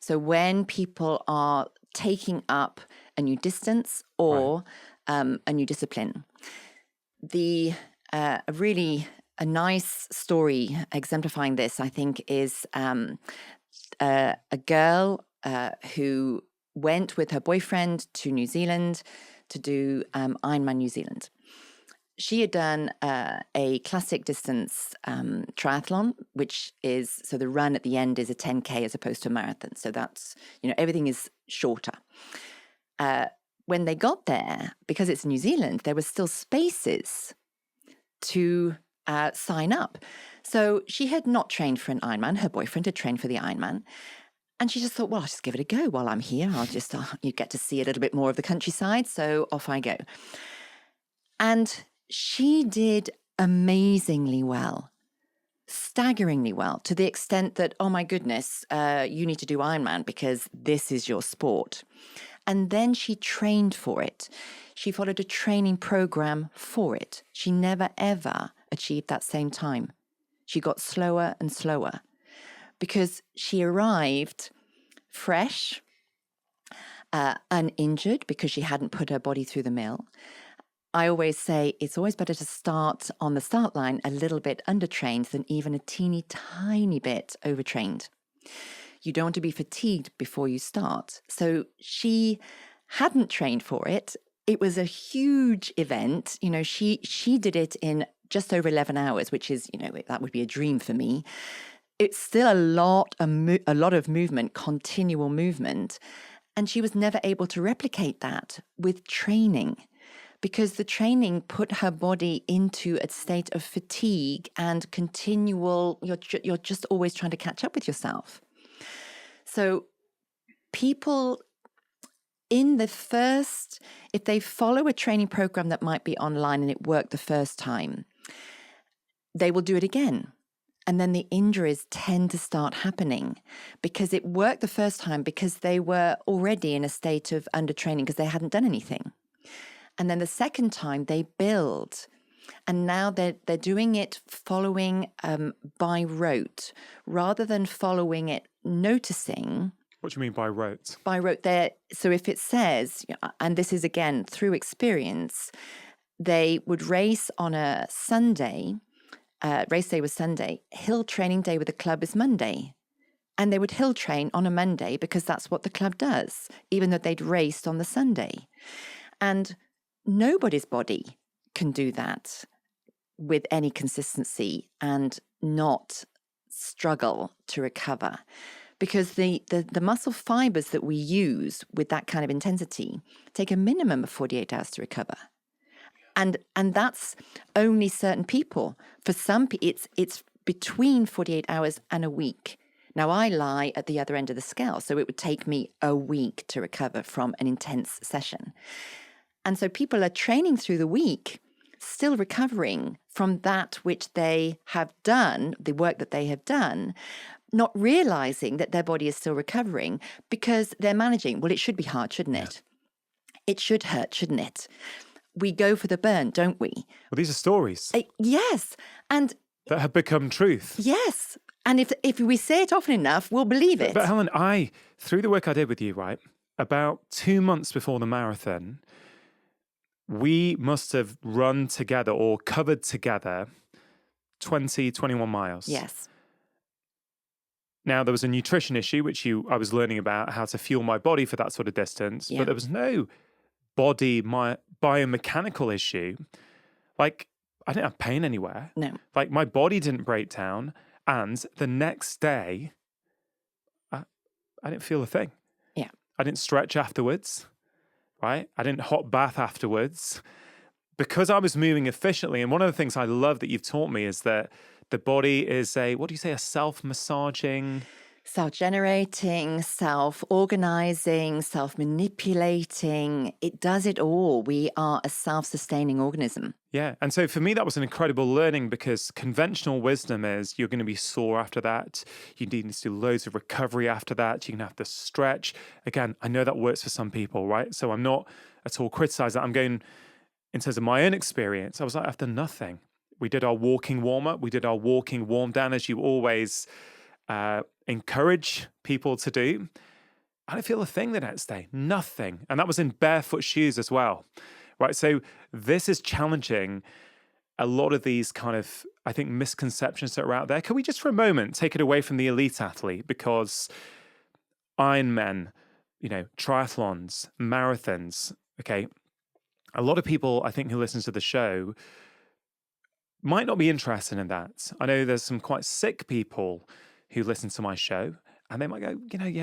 So when people are taking up a new distance or a new discipline. A nice story exemplifying this, I think, is a girl who went with her boyfriend to New Zealand to do Ironman New Zealand. She had done a classic distance triathlon, which is, so the run at the end is a 10K as opposed to a marathon. So that's, everything is shorter. When they got there, because it's New Zealand, there were still spaces to sign up. So she had not trained for an Ironman. Her boyfriend had trained for the Ironman. And she just thought, well, I'll just give it a go while I'm here. I'll just, you get to see a little bit more of the countryside. So off I go. And she did amazingly well, staggeringly well, to the extent that, oh my goodness, you need to do Ironman because this is your sport. And then she trained for it. She followed a training program for it. She never, ever achieved that same time. She got slower and slower because she arrived fresh, uninjured because she hadn't put her body through the mill. I always say it's always better to start on the start line a little bit undertrained than even a teeny tiny bit overtrained. You don't want to be fatigued before you start. So she hadn't trained for it. It was a huge event. She did it in just over 11 hours, which is, that would be a dream for me. It's still a lot of movement, continual movement. And she was never able to replicate that with training, because the training put her body into a state of fatigue and continual, you're just always trying to catch up with yourself. So people if they follow a training program that might be online and it worked the first time, they will do it again. And then the injuries tend to start happening because it worked the first time because they were already in a state of undertraining because they hadn't done anything. And then the second time they build. And now they're doing it following by rote rather than following it noticing. What do you mean by rote? By rote, so if it says, and this is again through experience, they would race on a Sunday, race day was Sunday, hill training day with the club is Monday. And they would hill train on a Monday because that's what the club does, even though they'd raced on the Sunday. And nobody's body can do that with any consistency and not struggle to recover. Because the muscle fibers that we use with that kind of intensity take a minimum of 48 hours to recover. And that's only certain people. For some people, it's between 48 hours and a week. Now, I lie at the other end of the scale, so it would take me a week to recover from an intense session. And so people are training through the week, still recovering from that which they have done, the work that they have done, not realizing that their body is still recovering because they're managing. Well, it should be hard, shouldn't it? It should hurt, shouldn't it? We go for the burn, don't we? Well, these are stories. Yes. And that have become truth. Yes. And if we say it often enough, we'll believe it. But Helen, through the work I did with you, right, about 2 months before the marathon, we must have run together or covered together 20, 21 miles. Yes. Now, there was a nutrition issue, which I was learning about how to fuel my body for that sort of distance, but there was no my biomechanical issue. Like, I didn't have pain anywhere. No. Like, my body didn't break down. And the next day, I didn't feel a thing. Yeah. I didn't stretch afterwards, right? I didn't hot bath afterwards because I was moving efficiently. And one of the things I love that you've taught me is that the body is a self-massaging... Self-generating, self-organizing, self-manipulating. It does it all. We are a self-sustaining organism. Yeah. And so for me, that was an incredible learning because conventional wisdom is you're going to be sore after that. You need to do loads of recovery after that. You're going to have to stretch. Again, I know that works for some people, right? So I'm not at all criticizing that. I'm going, in terms of my own experience, I was like, I've done nothing. We did our walking warm-up. We did our walking warm-down, as you always encourage people to do. I didn't feel a thing the next day, nothing. And that was in barefoot shoes as well, right? So this is challenging a lot of these kind of, I think, misconceptions that are out there. Can we just for a moment take it away from the elite athlete? Because Ironmen, triathlons, marathons, okay, a lot of people, I think, who listen to the show might not be interested in that. I know there's some quite sick people who listen to my show and they might go,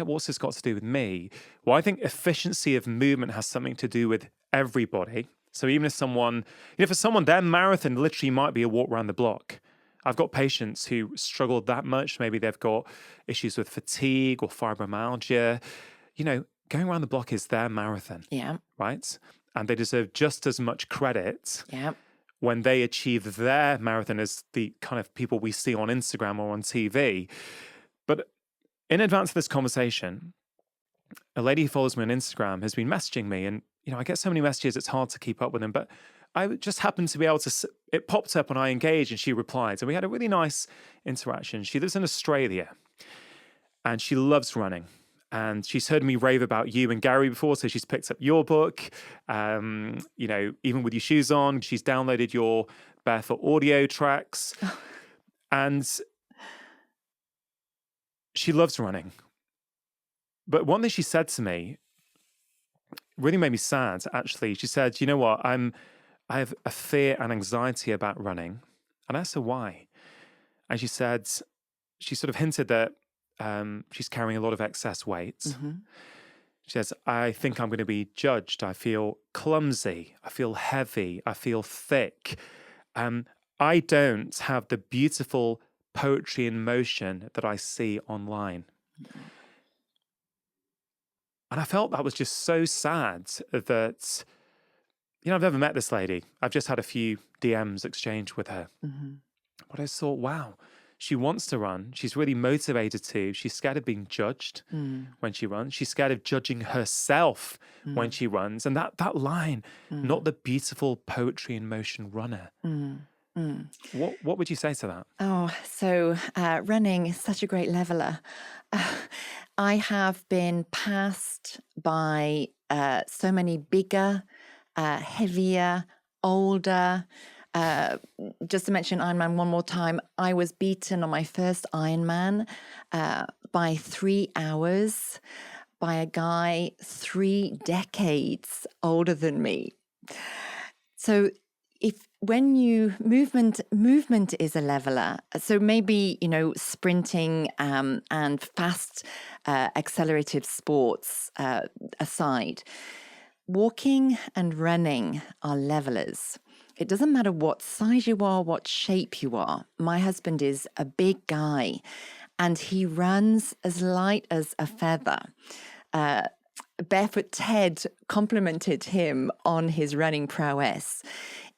what's this got to do with me? Well, I think efficiency of movement has something to do with everybody. So even if for someone, their marathon literally might be a walk around the block. I've got patients who struggle that much. Maybe they've got issues with fatigue or fibromyalgia. Going around the block is their marathon. Yeah. Right? And they deserve just as much credit. Yeah. When they achieve their marathon as the kind of people we see on Instagram or on TV. But in advance of this conversation, a lady who follows me on Instagram has been messaging me. And, I get so many messages, it's hard to keep up with them. But I just happened to be able to, it popped up and I engaged and she replied. And we had a really nice interaction. She lives in Australia and she loves running. And she's heard me rave about you and Gary before, so she's picked up your book. Even with your shoes on, she's downloaded your barefoot audio tracks. And she loves running. But one thing she said to me really made me sad, actually. She said, you know what, I have a fear and anxiety about running. And I asked her why. And she said, she sort of hinted that she's carrying a lot of excess weight. Mm-hmm. She says, I think I'm going to be judged. I feel clumsy. I feel heavy. I feel thick. I don't have the beautiful poetry in motion that I see online. Mm-hmm. And I felt that was just so sad that, I've never met this lady. I've just had a few DMs exchanged with her. Mm-hmm. But I thought, wow, She wants to run. She's really motivated to. She's scared of being judged when she runs. She's scared of judging herself when she runs. And that line, not the beautiful poetry in motion runner. What would you say to that? Oh, so running is such a great leveler. I have been passed by so many bigger, heavier, older. Just to mention Ironman one more time, I was beaten on my first Ironman by 3 hours by a guy 3 decades older than me. So movement is a leveler. So maybe, sprinting and fast accelerative sports aside, walking and running are levelers. It doesn't matter what size you are, what shape you are. My husband is a big guy and he runs as light as a feather. Barefoot Ted complimented him on his running prowess.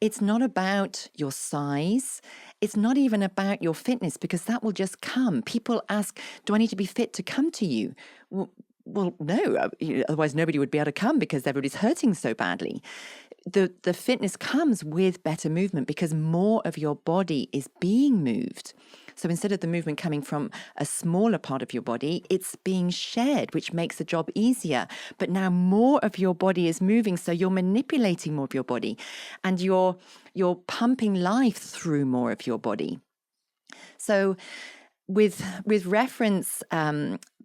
It's not about your size. It's not even about your fitness, because that will just come. People ask, do I need to be fit to come to you? Well, no, otherwise nobody would be able to come because everybody's hurting so badly. The fitness comes with better movement because more of your body is being moved. So instead of the movement coming from a smaller part of your body, it's being shared, which makes the job easier. But now more of your body is moving, so you're manipulating more of your body and you're pumping life through more of your body. So with reference,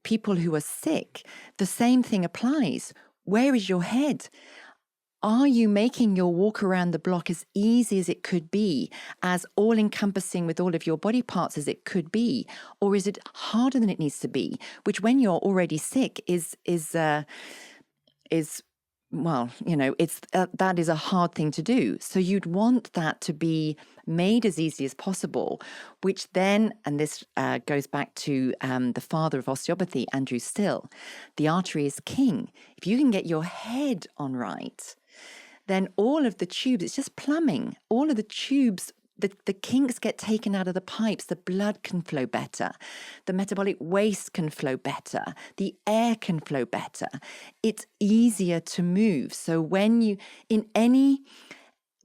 people who are sick, the same thing applies. Where is your head? Are you making your walk around the block as easy as it could be, as all-encompassing with all of your body parts as it could be? Or is it harder than it needs to be, which when you're already sick well, that is a hard thing to do. So you'd want that to be made as easy as possible, which then, and this goes back to the father of osteopathy, Andrew Still, the artery is king. If you can get your head on right, then all of the tubes, it's just plumbing. All of the tubes, the kinks get taken out of the pipes. The blood can flow better. The metabolic waste can flow better. The air can flow better. It's easier to move. So when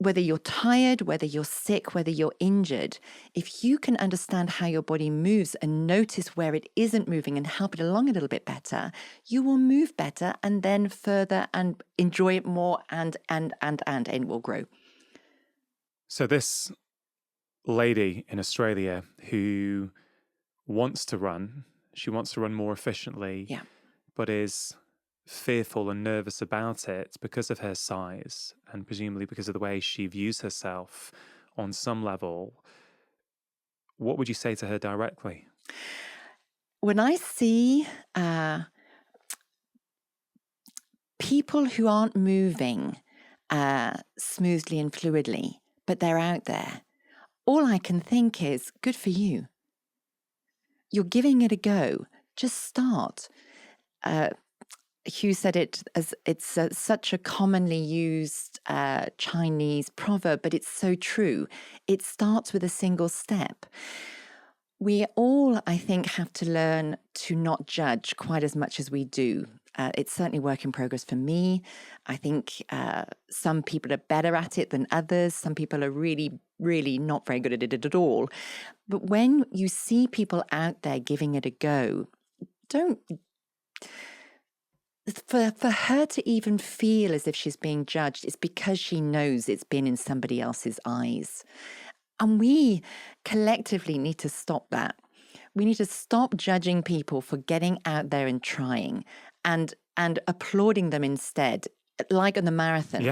whether you're tired, whether you're sick, whether you're injured, if you can understand how your body moves and notice where it isn't moving and help it along a little bit better, you will move better and then further and enjoy it more and it will grow. So this lady in Australia who wants to run, she wants to run more efficiently, but is fearful and nervous about it because of her size and presumably because of the way she views herself on some level. What would you say to her directly? When I see people who aren't moving smoothly and fluidly, but they're out there, all I can think is, good for you. You're giving it a go. Just start. Hugh said it as it's such a commonly used Chinese proverb, but it's so true. It starts with a single step. We all, I think, have to learn to not judge quite as much as we do. It's certainly work in progress for me. I think some people are better at it than others. Some people are really, really not very good at it at all. But when you see people out there giving it a go, for her to even feel as if she's being judged, it's because she knows it's been in somebody else's eyes. And we collectively need to stop that. We need to stop judging people for getting out there and trying and applauding them instead. Like on the marathon,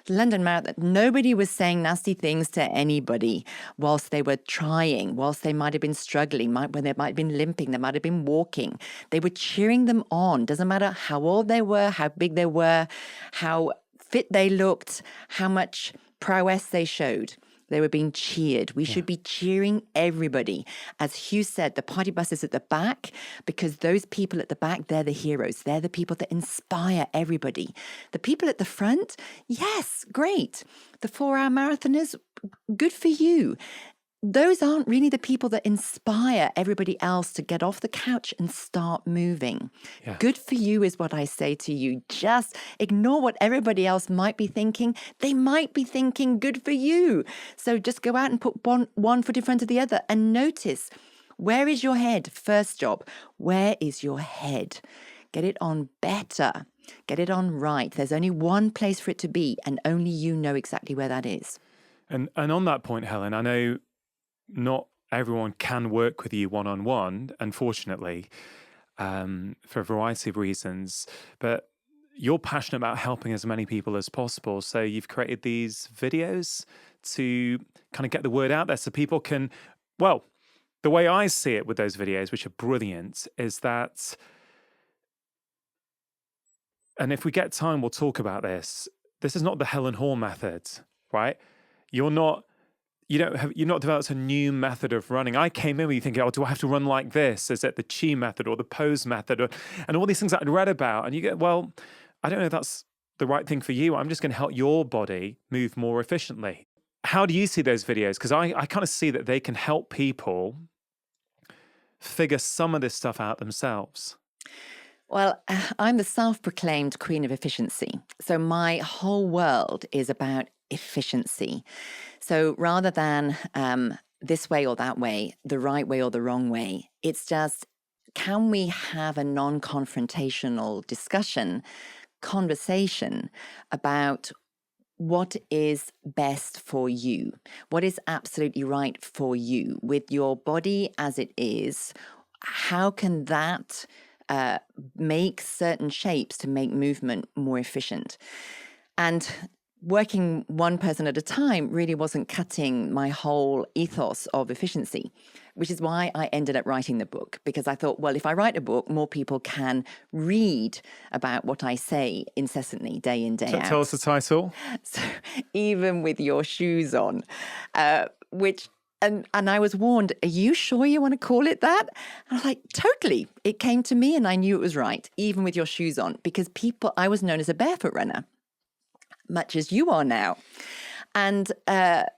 London Marathon, nobody was saying nasty things to anybody whilst they were trying, whilst they might have been struggling, when they might have been limping, they might have been walking. They were cheering them on. Doesn't matter how old they were, how big they were, how fit they looked, how much prowess they showed. They were being cheered. We should be cheering everybody. As Hugh said, the party bus is at the back because those people at the back, they're the heroes. They're the people that inspire everybody. The people at the front, yes, great. The 4-hour marathoners, good for you. those aren't really the people that inspire everybody else to get off the couch and start moving. Yeah. Good for you is what I say to you. Just ignore what everybody else might be thinking. They might be thinking good for you. So just go out and put one foot in front of the other and notice, where is your head? First job, where is your head? Get it on better. Get it on right. There's only one place for it to be, and only you know exactly where that is. And on that point, Helen, I know not everyone can work with you one-on-one, unfortunately, for a variety of reasons, but you're passionate about helping as many people as possible. So you've created these videos to kind of get the word out there so people can, well, the way I see it with those videos, which are brilliant, is that, and if we get time, we'll talk about this. This is not the Helen Hall method, right? You're not developed a new method of running. I came in with you thinking, oh, do I have to run like this? Is it the chi method or the pose method? And all these things that I'd read about. And you get, well, I don't know if that's the right thing for you. I'm just going to help your body move more efficiently. How do you see those videos? Because I kind of see that they can help people figure some of this stuff out themselves. Well, I'm the self-proclaimed queen of efficiency. So my whole world is about efficiency. So rather than this way or that way, the right way or the wrong way, it's just, can we have a non-confrontational conversation about what is best for you, what is absolutely right for you with your body as it is? How can that make certain shapes to make movement more efficient? And working one person at a time really wasn't cutting my whole ethos of efficiency, which is why I ended up writing the book, because I thought, well, if I write a book, more people can read about what I say incessantly, day in, day out. Tell us the title. So, even with your shoes on, which... And I was warned, are you sure you want to call it that? And I was like, totally. It came to me and I knew it was right, even with your shoes on, because I was known as a barefoot runner, much as you are now. And, but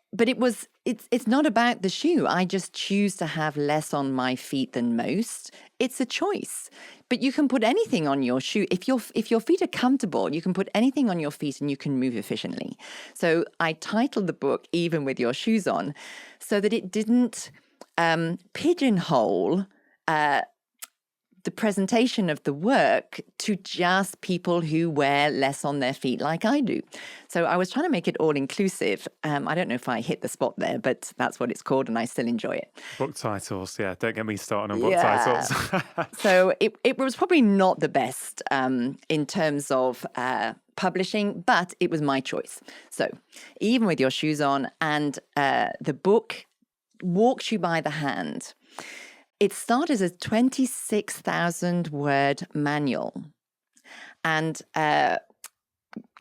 it's not about the shoe. I just choose to have less on my feet than most. It's a choice. But you can put anything on your shoe. If your feet are comfortable, you can put anything on your feet and you can move efficiently. So I titled the book, Even With Your Shoes On, so that it didn't pigeonhole the presentation of the work to just people who wear less on their feet like I do. So I was trying to make it all inclusive. I don't know if I hit the spot there, but that's what it's called and I still enjoy it. Book titles, yeah. Don't get me started on book titles. So it was probably not the best in terms of publishing, but it was my choice. So Even With Your Shoes On, and the book walks you by the hand. It started as a 26,000 word manual. And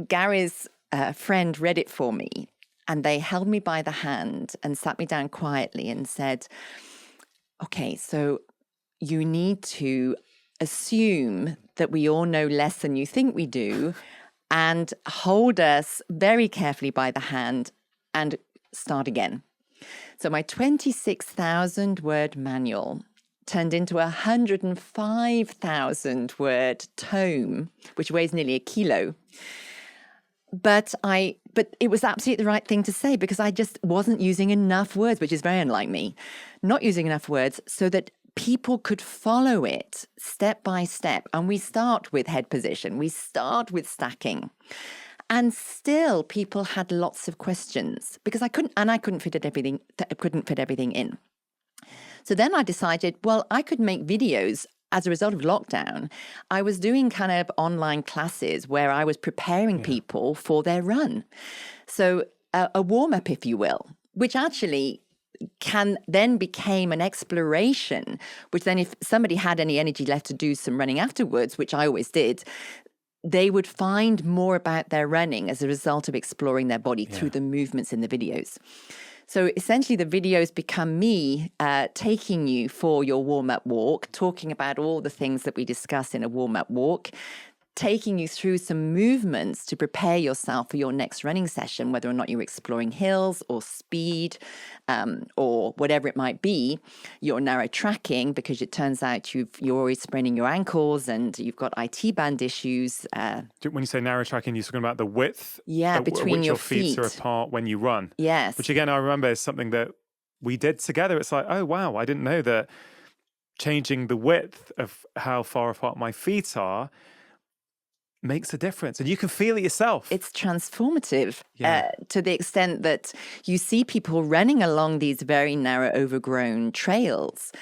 Gary's friend read it for me, and they held me by the hand and sat me down quietly and said, okay, so you need to assume that we all know less than you think we do, and hold us very carefully by the hand and start again. So my 26,000 word manual turned into a 105,000 word tome, which weighs nearly a kilo. But it was absolutely the right thing to say, because I just wasn't using enough words, which is very unlike me, not using enough words so that people could follow it step by step. And we start with head position. We start with stacking. And still people had lots of questions because I couldn't fit everything in. So then I decided, well, I could make videos. As a result of lockdown, I was doing kind of online classes where I was preparing people for their run. So a warm-up, if you will, which actually became an exploration, which then if somebody had any energy left to do some running afterwards, which I always did, they would find more about their running as a result of exploring their body through the movements in the videos. So essentially the videos become me taking you for your warm-up walk, talking about all the things that we discuss in a warm-up walk, taking you through some movements to prepare yourself for your next running session, whether or not you're exploring hills or speed or whatever it might be. You're narrow tracking because it turns out you're always spraining your ankles and you've got IT band issues. When you say narrow tracking, you're talking about the width between which your feet are feet. apart when you run. Yes. Which again, I remember is something that we did together. It's like, oh, wow, I didn't know that changing the width of how far apart my feet are makes a difference. And you can feel it yourself. It's transformative Yeah. to the extent that you see people running along these very narrow, overgrown trails.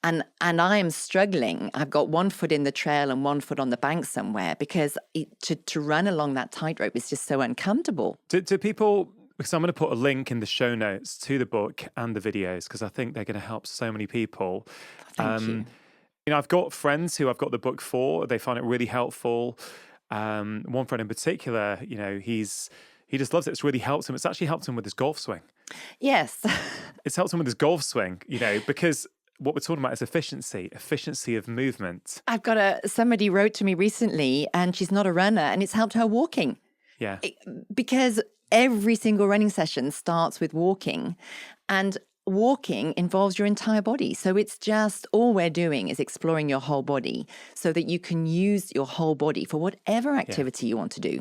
And I am struggling. I've got one foot in the trail and one foot on the bank somewhere because to run along that tightrope is just so uncomfortable. Do people, because I'm going to put a link in the show notes to the book and the videos because I think they're going to help so many people. Thank you. You know, I've got friends who I've got the book for. They find it really helpful. One friend in particular, you know, he just loves it. It's really helped him. It's actually helped him with his golf swing. Yes. It's helped him with his golf swing, you know, because what we're talking about is efficiency of movement. I've got somebody wrote to me recently and she's not a runner and it's helped her walking. Yeah. Because every single running session starts with walking and walking involves your entire body. So it's just all we're doing is exploring your whole body so that you can use your whole body for whatever activity you want to do.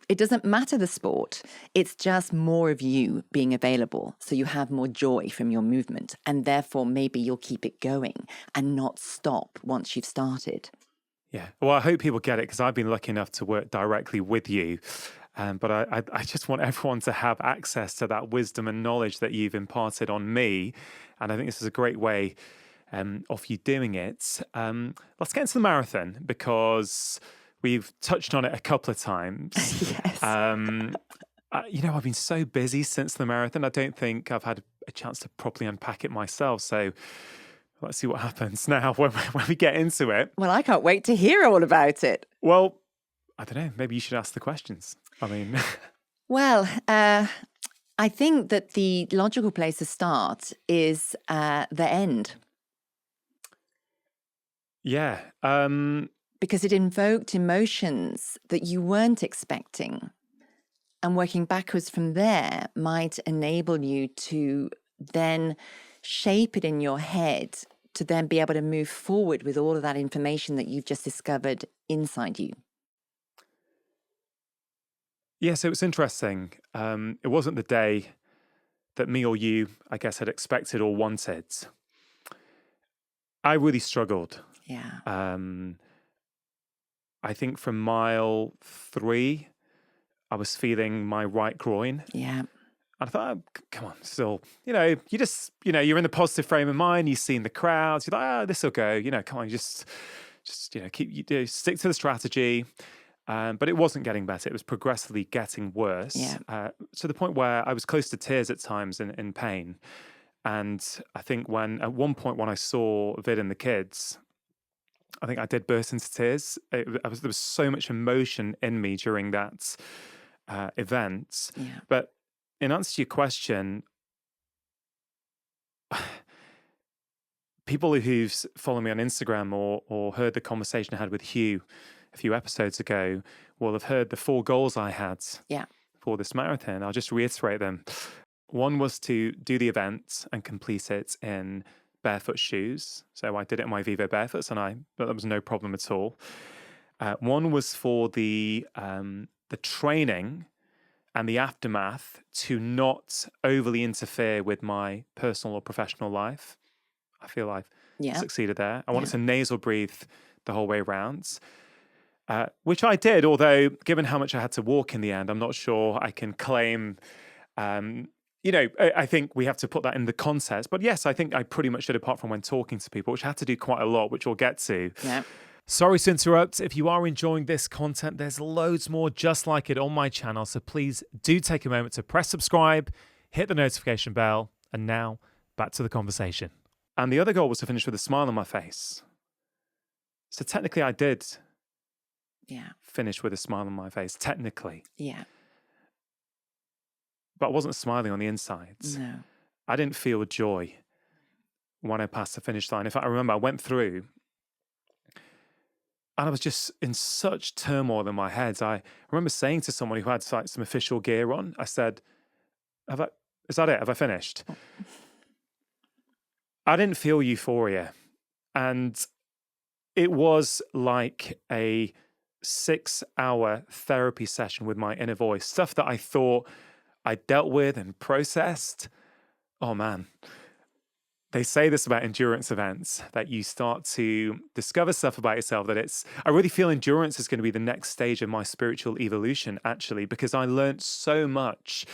It doesn't matter the sport. It's just more of you being available. So you have more joy from your movement. And therefore, maybe you'll keep it going and not stop once you've started. Yeah. Well, I hope people get it because I've been lucky enough to work directly with you. But I just want everyone to have access to that wisdom and knowledge that you've imparted on me. And I think this is a great way of you doing it. Let's get into the marathon because we've touched on it a couple of times. Yes. You know, I've been so busy since the marathon. I don't think I've had a chance to properly unpack it myself. So let's see what happens now when we get into it. Well, I can't wait to hear all about it. Well, I don't know. Maybe you should ask the questions. I mean... Well, I think that the logical place to start is the end. Yeah. Because it invoked emotions that you weren't expecting. And working backwards from there might enable you to then shape it in your head to then be able to move forward with all of that information that you've just discovered inside you. Yeah, so it's interesting. It wasn't the day that me or you, I guess, had expected or wanted. I really struggled. Yeah. I think from mile 3, I was feeling my right groin. Yeah. And I thought, oh, come on, still, you know, you're in the positive frame of mind. You've seen the crowds. You're like, oh, this will go. You know, come on, just you know, stick to the strategy. But it wasn't getting better. It was progressively getting worse. Yeah. To the point where I was close to tears at times in pain. And I think at one point when I saw Vid and the kids, I think I did burst into tears. There was so much emotion in me during that event. Yeah. But in answer to your question, people who've followed me on Instagram or heard the conversation I had with Hugh a few episodes ago will have heard the 4 goals I had for this marathon. I'll just reiterate them. One was to do the event and complete it in barefoot shoes. So I did it in my Vivo barefoots, but that was no problem at all. One was for the training and the aftermath to not overly interfere with my personal or professional life. I feel I've succeeded there. I wanted to nasal breathe the whole way around. Which I did, although given how much I had to walk in the end, I'm not sure I can claim, you know, I think we have to put that in the context. But yes, I think I pretty much did, apart from when talking to people, which I had to do quite a lot, which we'll get to. Yeah. Sorry to interrupt. If you are enjoying this content, there's loads more just like it on my channel. So please do take a moment to press subscribe, hit the notification bell, and now back to the conversation. And the other goal was to finish with a smile on my face. So technically I did finish with a smile on my face, technically. Yeah. But I wasn't smiling on the inside. No. I didn't feel joy when I passed the finish line. In fact, I remember I went through And I was just in such turmoil in my head. I remember saying to someone who had like some official gear on, I said, is that it? Have I finished? I didn't feel euphoria. And it was like a 6-hour therapy session with my inner voice, stuff that I thought I dealt with and processed. Oh man. They say this about endurance events, that you start to discover stuff about yourself, I really feel endurance is going to be the next stage of my spiritual evolution, actually, because I learned so much.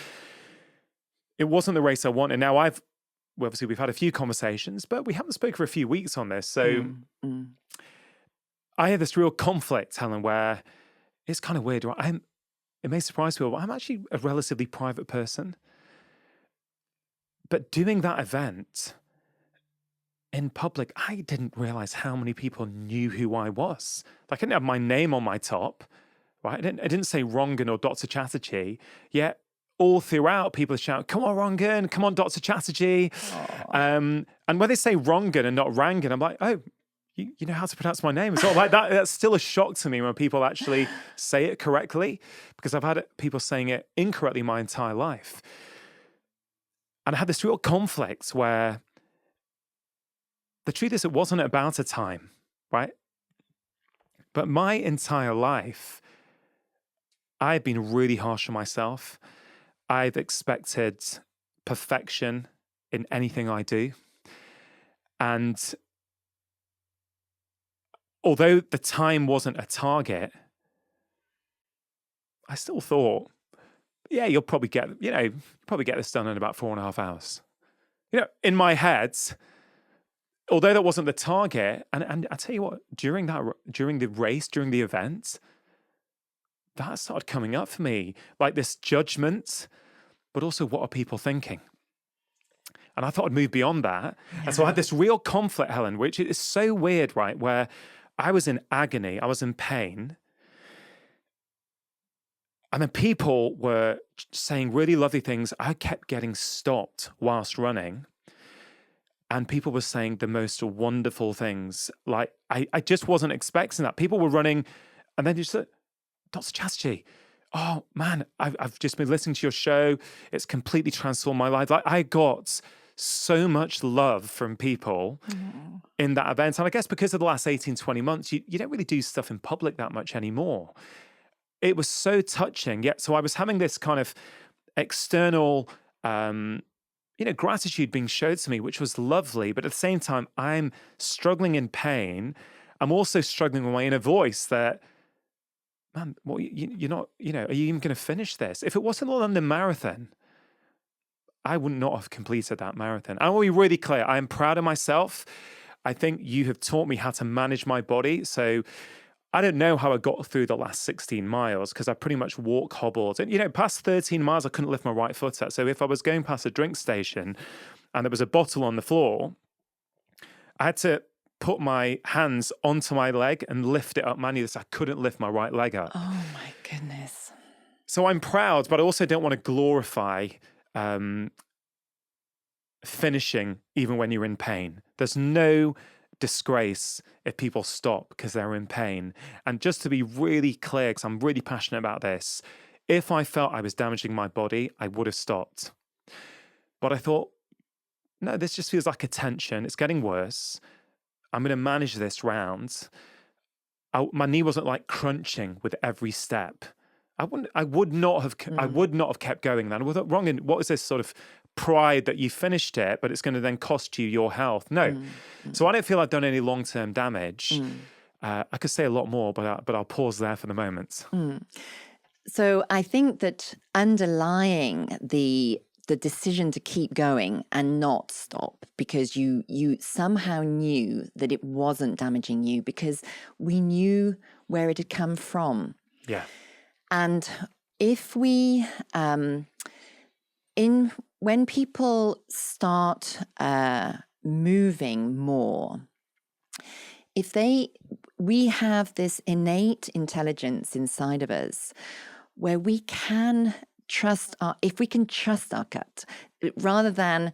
It wasn't the race I wanted. Now obviously we've had a few conversations, but we haven't spoken for a few weeks on this. So I had this real conflict, Helen, where it's kind of weird. Right? It may surprise people, but I'm actually a relatively private person. But doing that event in public, I didn't realize how many people knew who I was. Like, I didn't have my name on my top, right? I didn't say Rangan or Dr. Chatterjee, yet all throughout people shout, come on, Rangan, come on, Dr. Chatterjee. And when they say Rangan and not Rangan, I'm like, oh, you know how to pronounce my name. It's all like that. That's still a shock to me when people actually say it correctly, because I've had people saying it incorrectly my entire life. And I had this real conflict where the truth is, it wasn't about a time, right? But my entire life, I've been really harsh on myself. I've expected perfection in anything I do. And although the time wasn't a target, I still thought, yeah, you'll probably get this done in about 4.5 hours. In my head, although that wasn't the target, and I tell you what, during the race, during the event, that started coming up for me, like this judgment, but also what are people thinking? And I thought I'd move beyond that. Yeah. And so I had this real conflict, Helen, which is so weird, right? Where I was in agony, I was in pain. And then people were saying really lovely things. I kept getting stopped whilst running. And people were saying the most wonderful things. Like, I just wasn't expecting that. People were running, and then just said, Dr. Chatterjee, oh man, I've just been listening to your show. It's completely transformed my life. Like, I got so much love from people in that event. And I guess because of the last 18, 20 months, you don't really do stuff in public that much anymore. It was so touching. Yeah. So I was having this kind of external gratitude being showed to me, which was lovely. But at the same time, I'm struggling in pain. I'm also struggling with my inner voice that, man, well, you're not, are you even going to finish this? If it wasn't a London Marathon, I would not have completed that marathon. I want to be really clear. I am proud of myself. I think you have taught me how to manage my body. So I don't know how I got through the last 16 miles because I pretty much hobbled. And, past 13 miles, I couldn't lift my right foot up. So if I was going past a drink station and there was a bottle on the floor, I had to put my hands onto my leg and lift it up manually so I couldn't lift my right leg up. Oh, my goodness. So I'm proud, but I also don't want to glorify finishing even when you're in pain. There's no disgrace if people stop because they're in pain. And just to be really clear, because I'm really passionate about this, if I felt I was damaging my body, I would have stopped. But I thought, no, this just feels like a tension. It's getting worse. I'm going to manage this round. My knee wasn't like crunching with every step. I would not have kept going then. I thought, wrong. And what is this sort of pride that you finished it, but it's going to then cost you your health? No. So I don't feel I've done any long-term damage. I could say a lot more, but I'll pause there for the moment. So I think that underlying the decision to keep going and not stop, because you somehow knew that it wasn't damaging you because we knew where it had come from. Yeah. And if we, when people start moving more, we have this innate intelligence inside of us where we can if we can trust our gut, rather than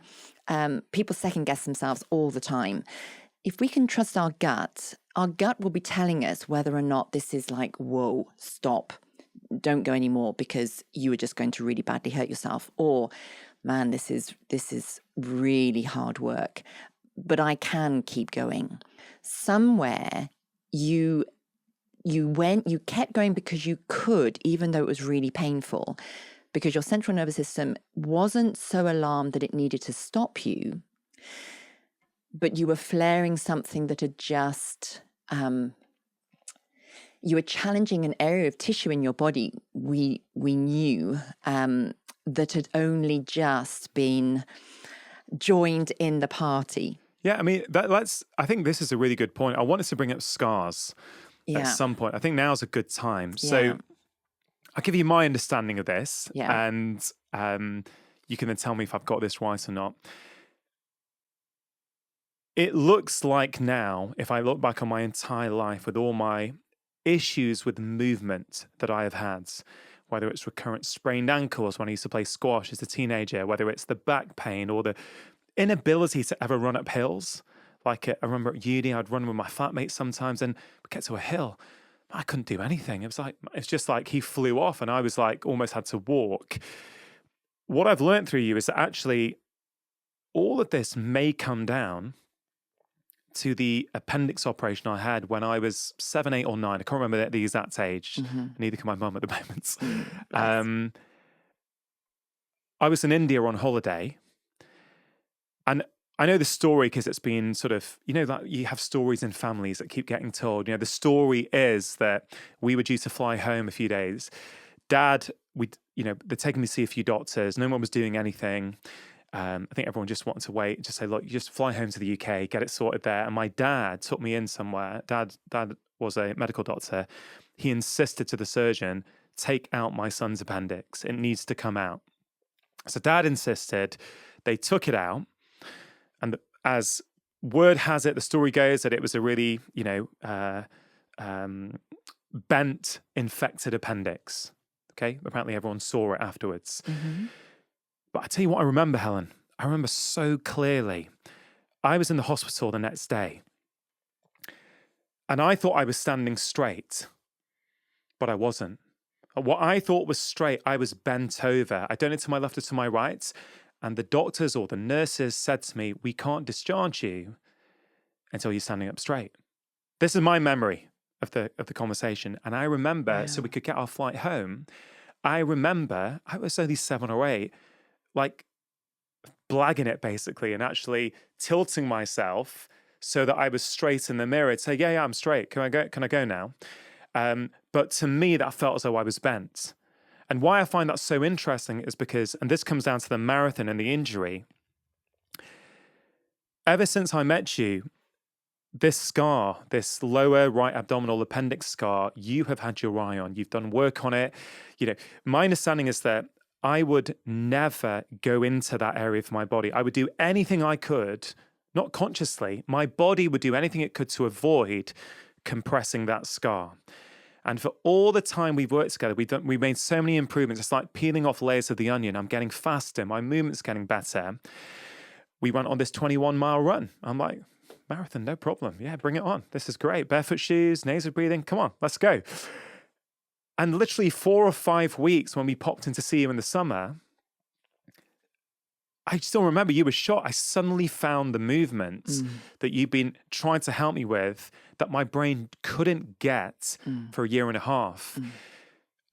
people second guess themselves all the time. If we can trust our gut our gut will be telling us whether or not this is like, whoa, stop, don't go anymore because you are just going to really badly hurt yourself. Or, man, this is really hard work, but I can keep going. Somewhere you kept going because you could, even though it was really painful, because your central nervous system wasn't so alarmed that it needed to stop you, but you were flaring something that had just, you were challenging an area of tissue in your body we knew that had only just been joined in the party. Yeah, I mean, I think this is a really good point. I wanted to bring up scars at some point. I think now's a good time. So I'll give you my understanding of this, and you can then tell me if I've got this right or not. It looks like now, if I look back on my entire life with all my issues with movement that I have had, whether it's recurrent sprained ankles when I used to play squash as a teenager, whether it's the back pain or the inability to ever run up hills. Like I remember at uni, I'd run with my flatmates sometimes and we'd get to a hill. I couldn't do anything. It's just like he flew off and I was like almost had to walk. What I've learned through you is that actually all of this may come down to the appendix operation I had when I was 7, 8, or 9. I can't remember the exact age. Neither can my mum at the moment. I was in India on holiday. And I know the story because it's been sort of, like you have stories in families that keep getting told. The story is that we were due to fly home a few days. Dad, they're taking me to see a few doctors. No one was doing anything. I think everyone just wanted to wait, just say, look, you just fly home to the UK, get it sorted there. And my dad took me in somewhere. Dad was a medical doctor. He insisted to the surgeon, take out my son's appendix. It needs to come out. So Dad insisted. They took it out. And as word has it, the story goes that it was a really, bent, infected appendix. Okay, apparently everyone saw it afterwards. But I tell you what I remember, Helen. I remember so clearly. I was in the hospital the next day. And I thought I was standing straight, but I wasn't. What I thought was straight, I was bent over. I don't know to my left or to my right. And the doctors or the nurses said to me, we can't discharge you until you're standing up straight. This is my memory of the conversation. And I remember, so we could get our flight home, I remember, I was only 7 or 8, like blagging it basically and actually tilting myself so that I was straight in the mirror to say, yeah, I'm straight. Can I go now? But to me, that felt as though I was bent. And why I find that so interesting is because, and this comes down to the marathon and the injury, ever since I met you, this scar, this lower right abdominal appendix scar, you have had your eye on. You've done work on it. My understanding is that I would never go into that area of my body. I would do anything I could, not consciously. My body would do anything it could to avoid compressing that scar. And for all the time we've worked together, we've made so many improvements. It's like peeling off layers of the onion. I'm getting faster. My movement's getting better. We went on this 21-mile run. I'm like, marathon, no problem. Yeah, bring it on. This is great. Barefoot shoes, nasal breathing. Come on, let's go. And literally 4 or 5 weeks when we popped in to see you in the summer, I still remember you were shocked. I suddenly found the movements that you've been trying to help me with that my brain couldn't get for 1.5 years.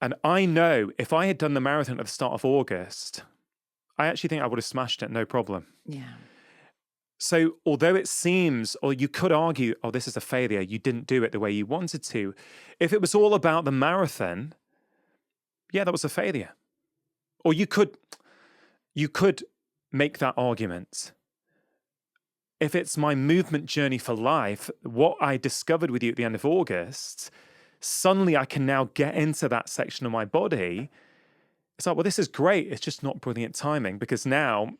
And I know if I had done the marathon at the start of August, I actually think I would have smashed it, no problem. Yeah. So although it seems, or you could argue, oh, this is a failure, you didn't do it the way you wanted to. If it was all about the marathon, yeah, that was a failure. Or you could make that argument. If it's my movement journey for life, what I discovered with you at the end of August, suddenly I can now get into that section of my body. It's like, well, this is great. It's just not brilliant timing because now,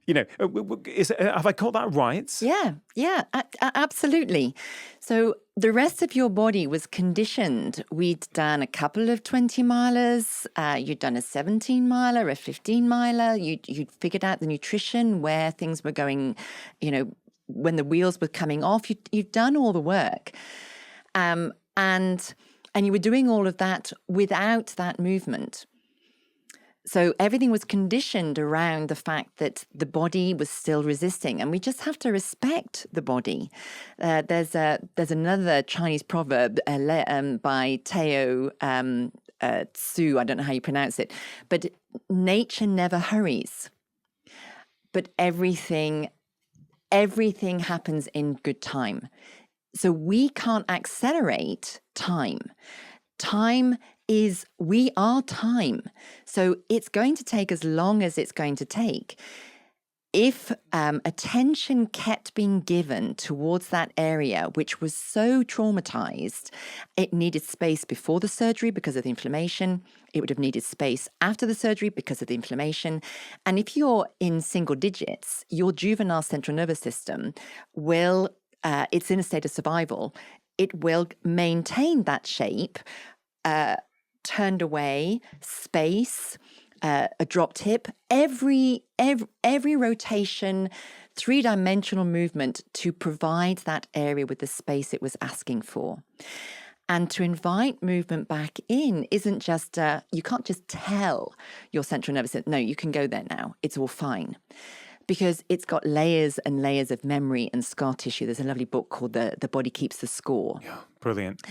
have I got that right? Yeah, absolutely. So the rest of your body was conditioned. We'd done a couple of 20-milers. You'd done a 17-miler, a 15-miler. You'd figured out the nutrition, where things were going, when the wheels were coming off. You'd done all the work. And you were doing all of that without that movement. So everything was conditioned around the fact that the body was still resisting, and we just have to respect the body. There's another Chinese proverb by Tao Tzu, I don't know how you pronounce it, but nature never hurries, but everything happens in good time. So we can't accelerate time. We are time. So it's going to take as long as it's going to take. If attention kept being given towards that area, which was so traumatized, it needed space before the surgery because of the inflammation. It would have needed space after the surgery because of the inflammation. And if you're in single digits, your juvenile central nervous system will, it's in a state of survival. It will maintain that shape, turned away, space, a dropped hip, every rotation, three-dimensional movement to provide that area with the space it was asking for. And to invite movement back in isn't just, you can't just tell your central nervous system, no, you can go there now, it's all fine. Because it's got layers and layers of memory and scar tissue. There's a lovely book called The Body Keeps the Score. Yeah, brilliant.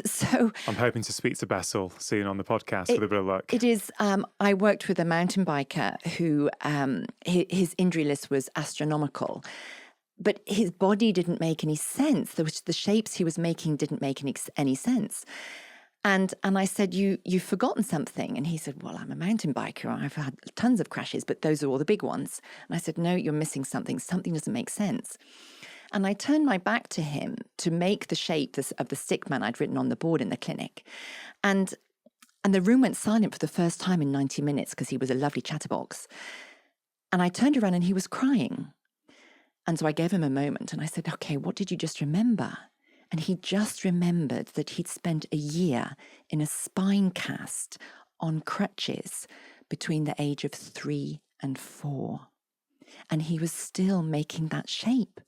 So I'm hoping to speak to Bessel soon on the podcast with a bit of luck. It is. I worked with a mountain biker who his injury list was astronomical, but his body didn't make any sense. The shapes he was making didn't make any sense. And I said, you've forgotten something. And he said, well, I'm a mountain biker. I've had tons of crashes, but those are all the big ones. And I said, no, you're missing something. Something doesn't make sense. And I turned my back to him to make the shape of the stick man I'd written on the board in the clinic. And the room went silent for the first time in 90 minutes because he was a lovely chatterbox. And I turned around and he was crying. And so I gave him a moment and I said, okay, what did you just remember? And he just remembered that he'd spent a year in a spine cast on crutches between the age of 3 and 4. And he was still making that shape.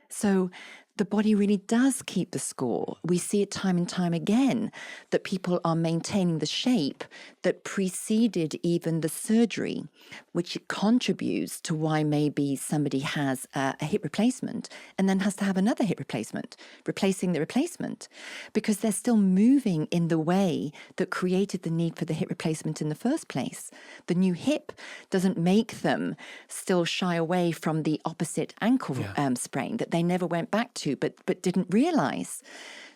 So the body really does keep the score. We see it time and time again that people are maintaining the shape that preceded even the surgery, which contributes to why maybe somebody has a hip replacement and then has to have another hip replacement, replacing the replacement, because they're still moving in the way that created the need for the hip replacement in the first place. The new hip doesn't make them still shy away from the opposite ankle sprain that they never went back to, but didn't realize.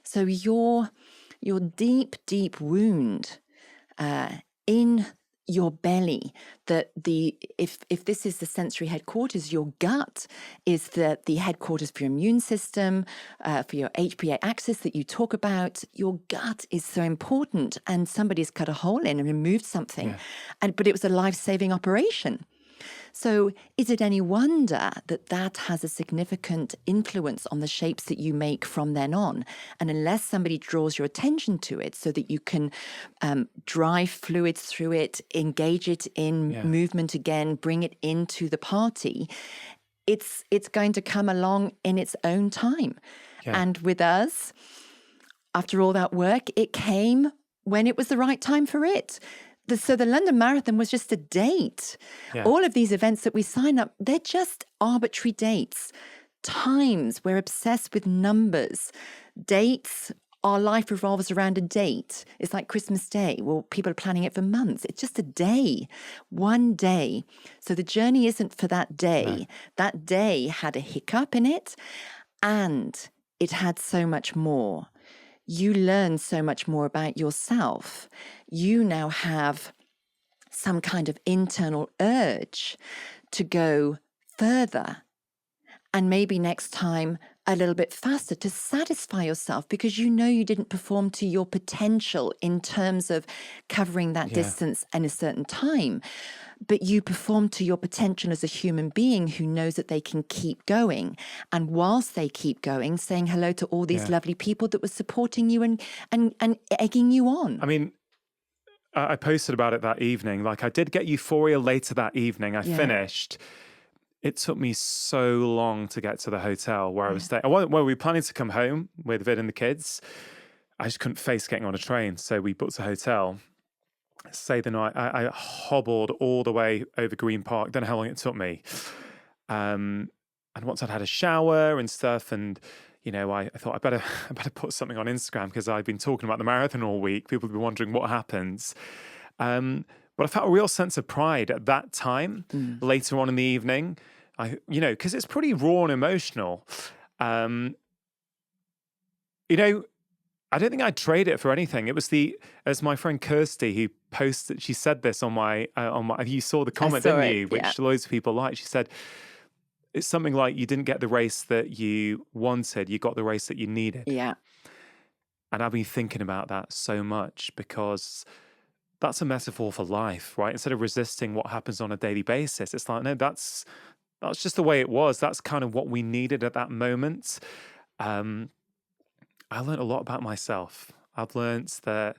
So your deep, deep wound in your belly, that if this is the sensory headquarters, your gut is the headquarters for your immune system, for your HPA axis that you talk about. Your gut is so important, and somebody's cut a hole in and removed something, but it was a life-saving operation. So is it any wonder that has a significant influence on the shapes that you make from then on? And unless somebody draws your attention to it so that you can drive fluids through it, engage it in movement again, bring it into the party, it's going to come along in its own time. Yeah. And with us, after all that work, it came when it was the right time for it. So the London Marathon was just a date. Yeah. All of these events that we sign up, they're just arbitrary dates. Times, we're obsessed with numbers. Dates, our life revolves around a date. It's like Christmas Day. Well, people are planning it for months. It's just a day, one day. So the journey isn't for that day. No. That day had a hiccup in it, and it had so much more. You learn so much more about yourself. You now have some kind of internal urge to go further, and maybe next time a little bit faster, to satisfy yourself, because you know you didn't perform to your potential in terms of covering that distance in a certain time. But you perform to your potential as a human being who knows that they can keep going. And whilst they keep going, saying hello to all these lovely people that were supporting you and egging you on. I mean, I posted about it that evening. Like, I did get euphoria later that evening. I finished. it took me so long to get to the hotel where I was staying. Well, we were planning to come home with Vid and the kids. I just couldn't face getting on a train. So we booked a hotel. Stayed the night. I hobbled all the way over Green Park. Don't know how long it took me. And once I'd had a shower and stuff, and I thought I better put something on Instagram because I've been talking about the marathon all week. People have been wondering what happens. But I felt a real sense of pride at that time. Later on in the evening, because it's pretty raw and emotional. I don't think I'd trade it for anything. It was as my friend Kirsty, who posted, she said this on my, you saw the comment, didn't you? Which loads of people liked. She said, it's something like, you didn't get the race that you wanted, you got the race that you needed. Yeah. And I've been thinking about that so much because that's a metaphor for life, right? Instead of resisting what happens on a daily basis, it's like, no, that's just the way it was. That's kind of what we needed at that moment. I learned a lot about myself. I've learned that,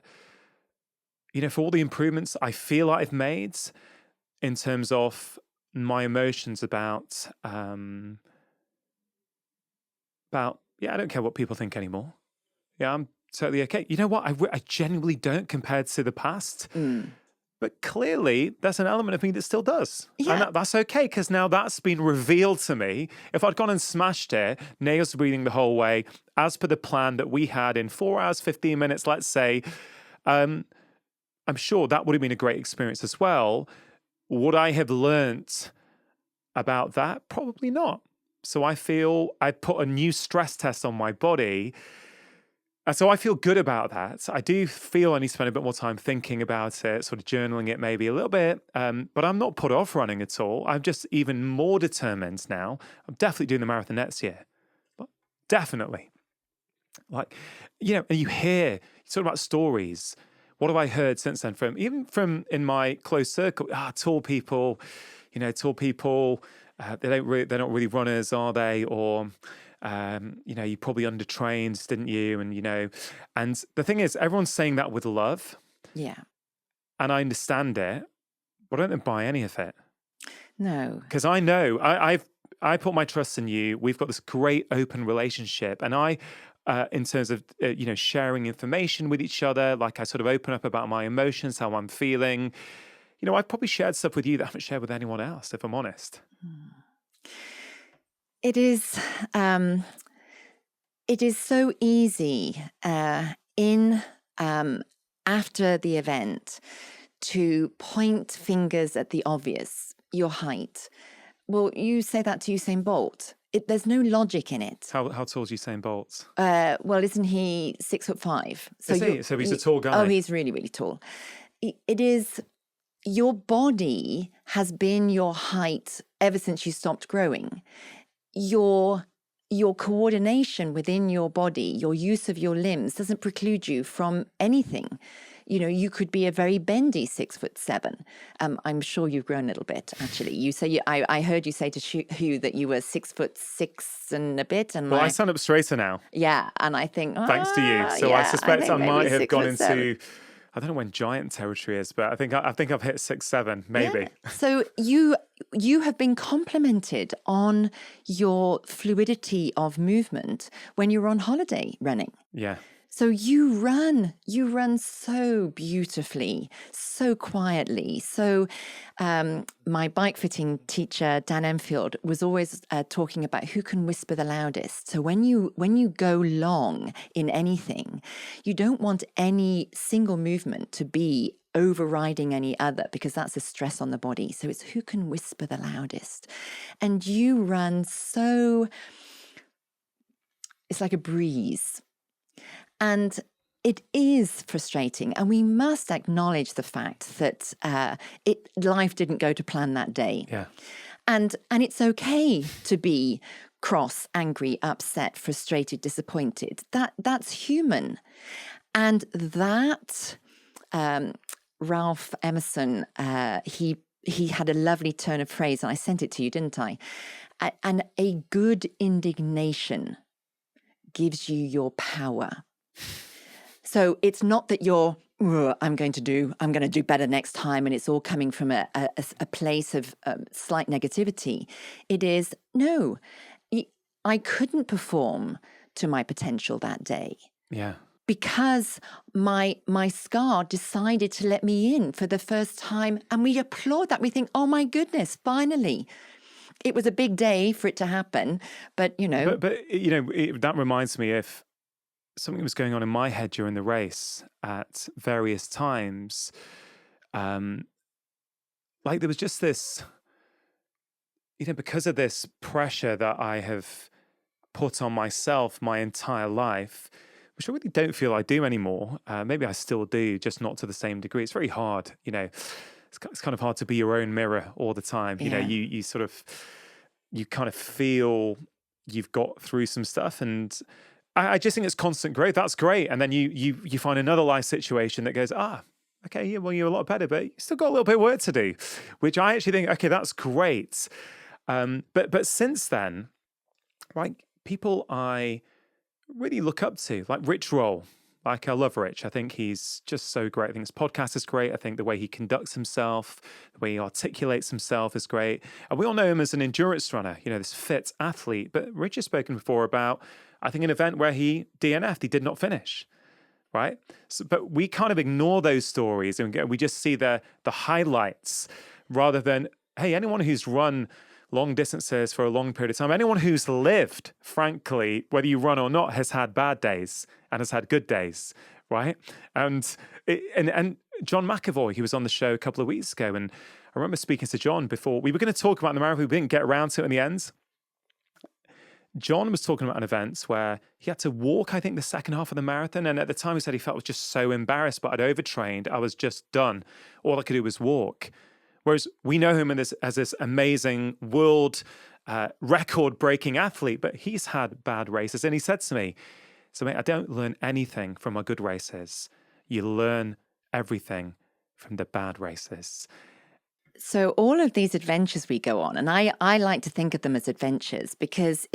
for all the improvements I feel I've made in terms of my emotions about, I don't care what people think anymore. Yeah, I'm totally okay. You know what? I genuinely don't compared to the past. But clearly, there's an element of me that still does. Yeah. And that's okay, because now that's been revealed to me. If I'd gone and smashed it, nails breathing the whole way, as per the plan that we had in 4 hours, 15 minutes, let's say, I'm sure that would have been a great experience as well. Would I have learnt about that? Probably not. So I feel I put a new stress test on my body. And so I feel good about that. I do feel I need to spend a bit more time thinking about it, sort of journaling it maybe a little bit. But I'm not put off running at all. I'm just even more determined now. I'm definitely doing the marathon next year. But definitely. And you talk about stories. What have I heard since then even from in my close circle? Tall people, they're not really runners, are they? Or you probably undertrained, didn't you? And the thing is, everyone's saying that with love. Yeah. And I understand it, but I don't buy any of it. No. Because I know I put my trust in you. We've got this great open relationship, and in terms of sharing information with each other, like I sort of open up about my emotions, how I'm feeling. I've probably shared stuff with you that I haven't shared with anyone else, if I'm honest. It is so easy after the event to point fingers at the obvious, your height. Well, you say that to Usain Bolt. There's no logic in it. How tall is Usain Bolt? Well, isn't he 6'5"? So is he? So he's a tall guy. Oh, he's really, really tall. It is. Your body has been your height ever since you stopped growing. Your coordination within your body, your use of your limbs doesn't preclude you from anything. You could be a very bendy 6'7". I'm sure you've grown a little bit, actually. You say I heard you say to Hugh that you were 6'6" and a bit. And I stand up straighter now. Yeah, and I think thanks to you. So I suspect I might have gone into. I don't know when giant territory is, but I think I've hit 6'7", maybe. Yeah. So you have been complimented on your fluidity of movement when you're on holiday running. Yeah. So you run so beautifully, so quietly. So my bike fitting teacher, Dan Enfield, was always talking about who can whisper the loudest. So when you go long in anything, you don't want any single movement to be overriding any other, because that's a stress on the body. So it's who can whisper the loudest. And you run so, it's like a breeze. And it is frustrating, and we must acknowledge the fact that life didn't go to plan that day. Yeah. And it's okay to be cross, angry, upset, frustrated, disappointed. That's human. And that Ralph Emerson, he had a lovely turn of phrase, and I sent it to you, didn't I? And a good indignation gives you your power. So it's not that you're I'm going to do better next time, and it's all coming from a place of slight negativity. It is, no, I couldn't perform to my potential that day. Yeah. Because my scar decided to let me in for the first time, and we applaud that. We think, oh my goodness, finally. It was a big day for it to happen, but that reminds me of something that was going on in my head during the race at various times. Like there was just this, because of this pressure that I have put on myself my entire life, which I really don't feel I do anymore. Maybe I still do, just not to the same degree. It's very hard, it's kind of hard to be your own mirror all the time. Yeah. You kind of feel you've got through some stuff, and I just think it's constant growth. That's great. And then you find another life situation that goes, okay, yeah, well, you're a lot better, but you still got a little bit of work to do, which I actually think, okay, that's great. But since then, like people I really look up to, like Rich Roll. Like I love Rich. I think he's just so great. I think his podcast is great. I think the way he conducts himself, the way he articulates himself is great. And we all know him as an endurance runner, this fit athlete. But Rich has spoken before about, I think, an event where he DNF'd, he did not finish, right? So, but we kind of ignore those stories and we just see the highlights rather than, hey, anyone who's run long distances for a long period of time, anyone who's lived, frankly, whether you run or not, has had bad days and has had good days, right? And John McAvoy, he was on the show a couple of weeks ago, and I remember speaking to John before. We were going to talk about the marathon, we didn't get around to it in the end. John was talking about an event where he had to walk, I think, the second half of the marathon. And at the time he said he felt just so embarrassed, but I'd overtrained. I was just done. All I could do was walk. Whereas we know him as this amazing world record-breaking athlete, but he's had bad races. And he said to me, so mate, I don't learn anything from my good races. You learn everything from the bad races. So all of these adventures we go on, and I like to think of them as adventures, because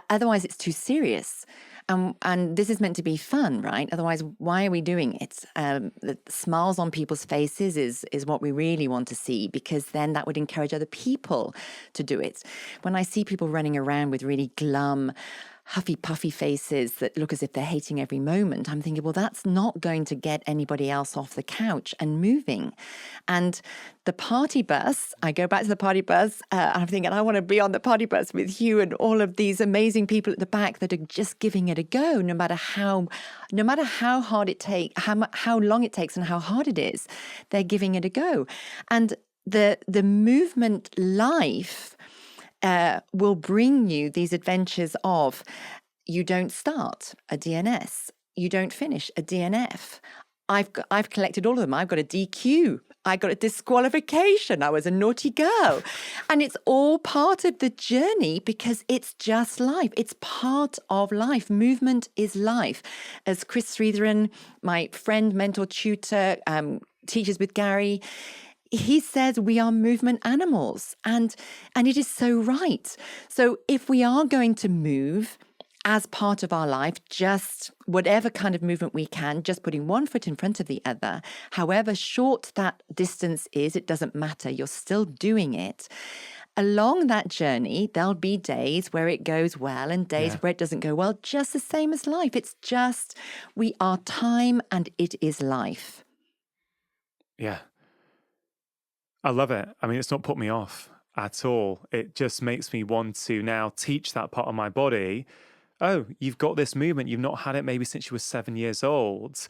otherwise it's too serious. And this is meant to be fun, right? Otherwise, why are we doing it? The smiles on people's faces is what we really want to see, because then that would encourage other people to do it. When I see people running around with really glum, huffy puffy faces that look as if they're hating every moment, I'm thinking, well, that's not going to get anybody else off the couch and moving. And the party bus, I go back to the party bus, I'm thinking, I want to be on the party bus with you and all of these amazing people at the back that are just giving it a go, no matter how hard it takes, how long it takes and how hard it is, they're giving it a go. And the movement life will bring you these adventures of, you don't start a DNS, you don't finish a DNF. I've collected all of them. I've got a DQ. I got a disqualification. I was a naughty girl. And it's all part of the journey, because it's just life. It's part of life. Movement is life. As Chris Sridharan, my friend, mentor, tutor, teaches with Gary, he says we are movement animals, and it is so right. So if we are going to move as part of our life, just whatever kind of movement we can, just putting one foot in front of the other, however short that distance is, it doesn't matter, you're still doing it. Along that journey, there'll be days where it goes well and days where it doesn't go well, just the same as life. It's just, we are time and it is life. Yeah. I love it. I mean, it's not put me off at all. It just makes me want to now teach that part of my body. Oh, you've got this movement. You've not had it maybe since you were 7 years old.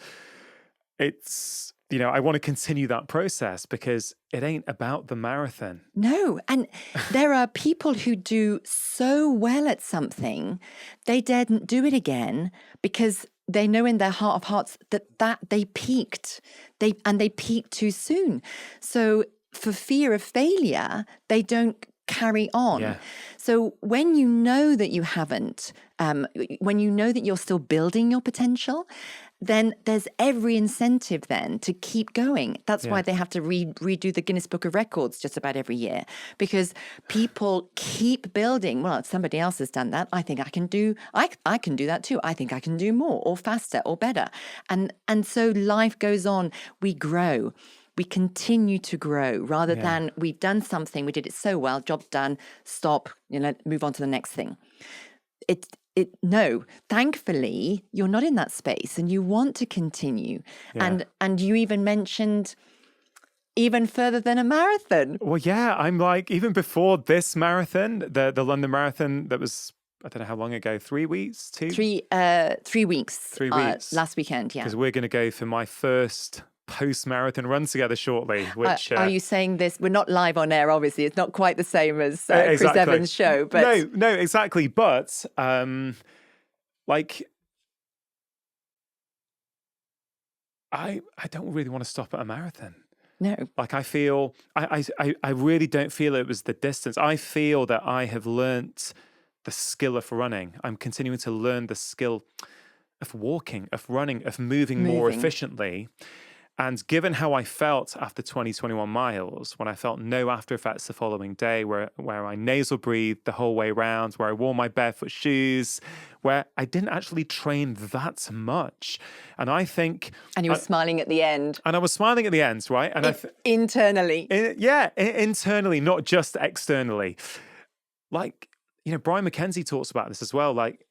It's, I want to continue that process, because it ain't about the marathon. No. And there are people who do so well at something, they daren't do it again, because they know in their heart of hearts that they peaked. They peaked too soon. So for fear of failure, they don't carry on. Yeah. So when you know that you haven't, when you know that you're still building your potential, then there's every incentive then to keep going. That's why they have to redo the Guinness Book of Records just about every year, because people keep building. Well, somebody else has done that. I think I can do. I can do that too. I think I can do more, or faster, or better. And so life goes on. We grow. We continue to grow rather than we've done something, we did it so well, job's done, stop, move on to the next thing. No, thankfully, you're not in that space and you want to continue. Yeah. And you even mentioned even further than a marathon. Well, yeah, I'm like, even before this marathon, the London Marathon that was, I don't know how long ago, 3 weeks, 2? 3 weeks. 3 weeks. Last weekend, yeah. Because we're going to go for my first post-marathon run together shortly, which... Are you saying this? We're not live on air, obviously. It's not quite the same as exactly. Chris Evans' show. But No, exactly. But, like, I don't really want to stop at a marathon. No. Like, I feel, I really don't feel it was the distance. I feel that I have learnt the skill of running. I'm continuing to learn the skill of walking, of running, of moving more efficiently. And given how I felt after 21 miles, when I felt no after effects the following day, where I nasal breathed the whole way around, where I wore my barefoot shoes, where I didn't actually train that much. And I think... And you were smiling at the end. And I was smiling at the end, right? And internally. Internally, not just externally. Like, Brian McKenzie talks about this as well. Like,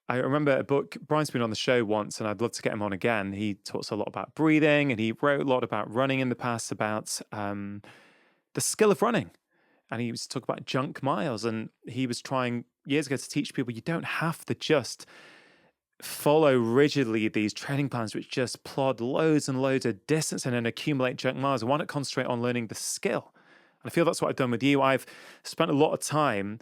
I remember a book, Brian's been on the show once, and I'd love to get him on again. He talks a lot about breathing, and he wrote a lot about running in the past, about the skill of running. And he was talking about junk miles, and he was trying years ago to teach people you don't have to just follow rigidly these training plans which just plod loads and loads of distance and then accumulate junk miles. Why not concentrate on learning the skill? And I feel that's what I've done with you. I've spent a lot of time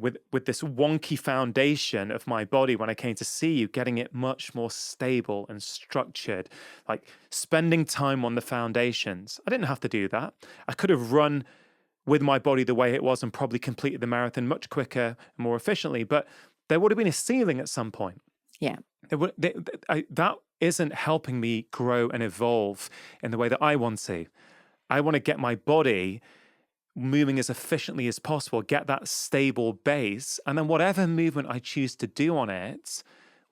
with this wonky foundation of my body when I came to see you, getting it much more stable and structured, like spending time on the foundations. I didn't have to do that. I could have run with my body the way it was and probably completed the marathon much quicker and more efficiently, but there would have been a ceiling at some point. Yeah. That isn't helping me grow and evolve in the way that I want to. I want to get my body moving as efficiently as possible, get that stable base, and then whatever movement I choose to do on it,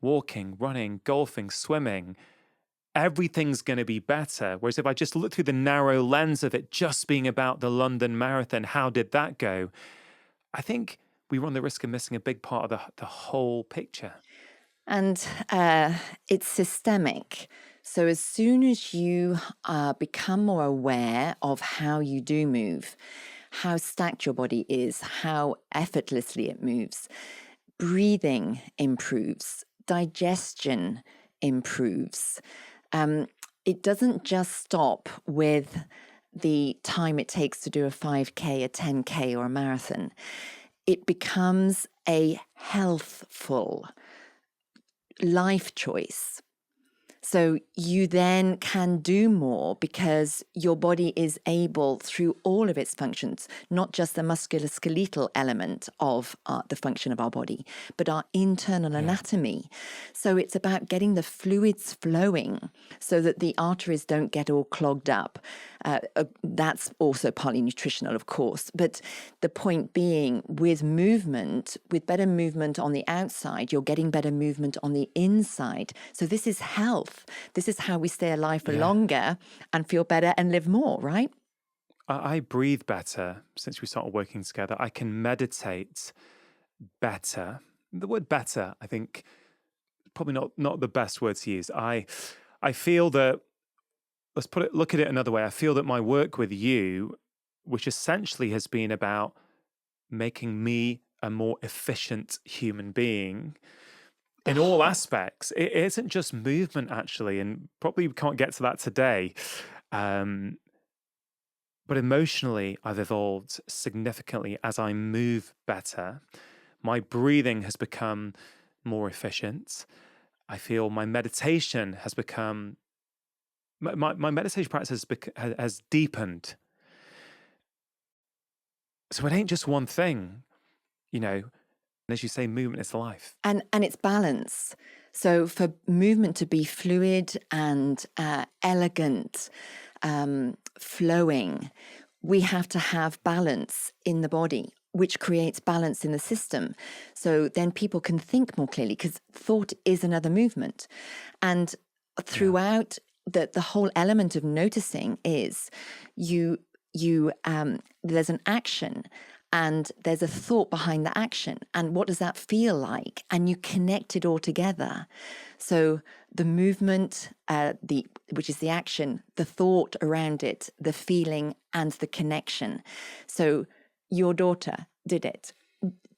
walking, running, golfing, swimming, everything's going to be better. Whereas if I just look through the narrow lens of it just being about the London Marathon, how did that go? I think we run the risk of missing a big part of the whole picture. And it's systemic. So as soon as you become more aware of how you do move, how stacked your body is, how effortlessly it moves, breathing improves, digestion improves. It doesn't just stop with the time it takes to do a 5K, a 10K, or a marathon. It becomes a healthful life choice. So you then can do more because your body is able, through all of its functions, not just the musculoskeletal element of the function of our body, but our internal anatomy. So it's about getting the fluids flowing so that the arteries don't get all clogged up. That's also partly nutritional, of course. But the point being, with movement, with better movement on the outside, you're getting better movement on the inside. So this is health. This is how we stay alive for longer and feel better and live more, right? I breathe better since we started working together. I can meditate better. The word better, I think, probably not the best word to use. I feel that, look at it another way. I feel that my work with you, which essentially has been about making me a more efficient human being, in all aspects. It isn't just movement, actually, and probably we can't get to that today. But emotionally, I've evolved significantly as I move better. My breathing has become more efficient. I feel my meditation has become... My meditation practice has deepened. So it ain't just one thing, you know. As you say, movement is life. And it's balance. So for movement to be fluid and elegant, flowing, we have to have balance in the body, which creates balance in the system. So then people can think more clearly, because thought is another movement. And throughout the whole element of noticing is you there's an action and there's a thought behind the action. And what does that feel like? And you connect it all together. So the movement, which is the action, the thought around it, the feeling, and the connection. So your daughter did it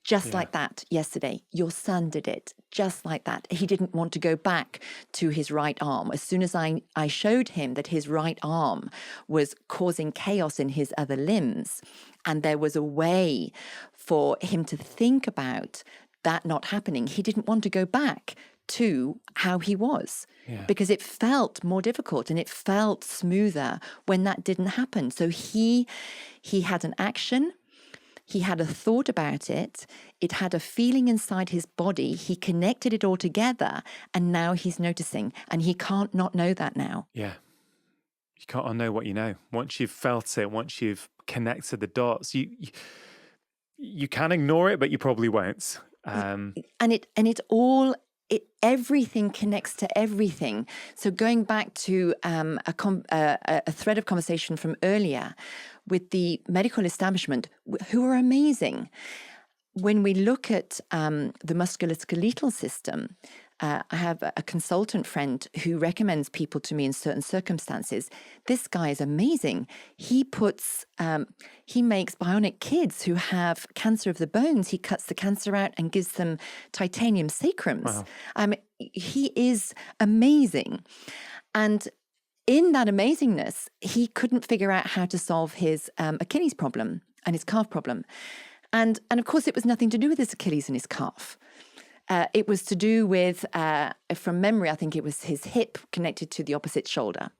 just like that yesterday. Your son did it just like that. He didn't want to go back to his right arm. As soon as I showed him that his right arm was causing chaos in his other limbs, and there was a way for him to think about that not happening, he didn't want to go back to how he was, because it felt more difficult and it felt smoother when that didn't happen. So he had an action. He had a thought about it. It had a feeling inside his body. He connected it all together, and now he's noticing, and he can't not know that now. Yeah. You can't unknow what you know. Once you've felt it, once you've connected the dots, you can ignore it, but you probably won't. Everything connects to everything. So going back to a thread of conversation from earlier with the medical establishment, who are amazing. When we look at the musculoskeletal system, I have a consultant friend who recommends people to me in certain circumstances. This guy is amazing. He makes bionic kids who have cancer of the bones. He cuts the cancer out and gives them titanium sacrums. Wow. He is amazing. And in that amazingness, he couldn't figure out how to solve his Achilles problem and his calf problem. And of course, it was nothing to do with his Achilles and his calf. It was to do with, from memory, I think it was his hip connected to the opposite shoulder.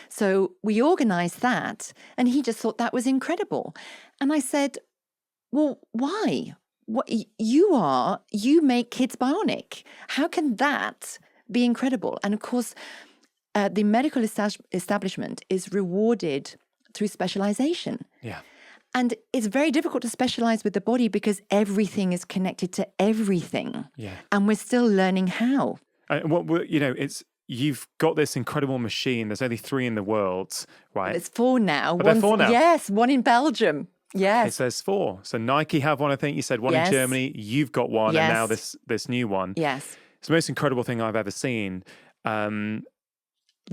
So we organized that, and he just thought that was incredible. And I said, well, why? What you make kids bionic. How can that be incredible? And of course, the medical establishment is rewarded through specialization. Yeah. And it's very difficult to specialize with the body because everything is connected to everything. Yeah. And we're still learning how. You've got this incredible machine. There's only 3 in the world, right? There's 4 now. There's 4 now? Yes, 1 in Belgium. Yes. It says 4. So Nike have one, I think you said, one in Germany. You've got one, and now this new one. Yes. It's the most incredible thing I've ever seen.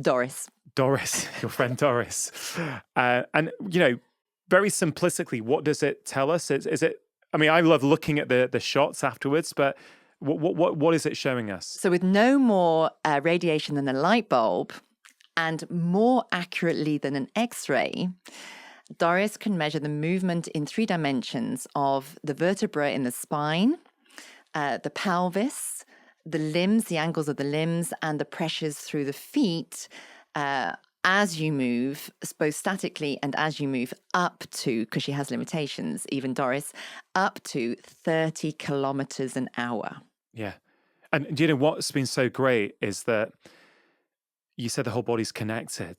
Doris, your friend Doris. And, very simplistically, what does it tell us? Is it? I mean, I love looking at the shots afterwards, but what is it showing us? So with no more radiation than a light bulb, and more accurately than an X-ray, Doris can measure the movement in 3 dimensions of the vertebra in the spine, the pelvis, the limbs, the angles of the limbs, and the pressures through the feet. As you move, both statically and as you move up to, because she has limitations, even Doris, up to 30 kilometers an hour. Yeah. And do you know what's been so great is that you said the whole body's connected.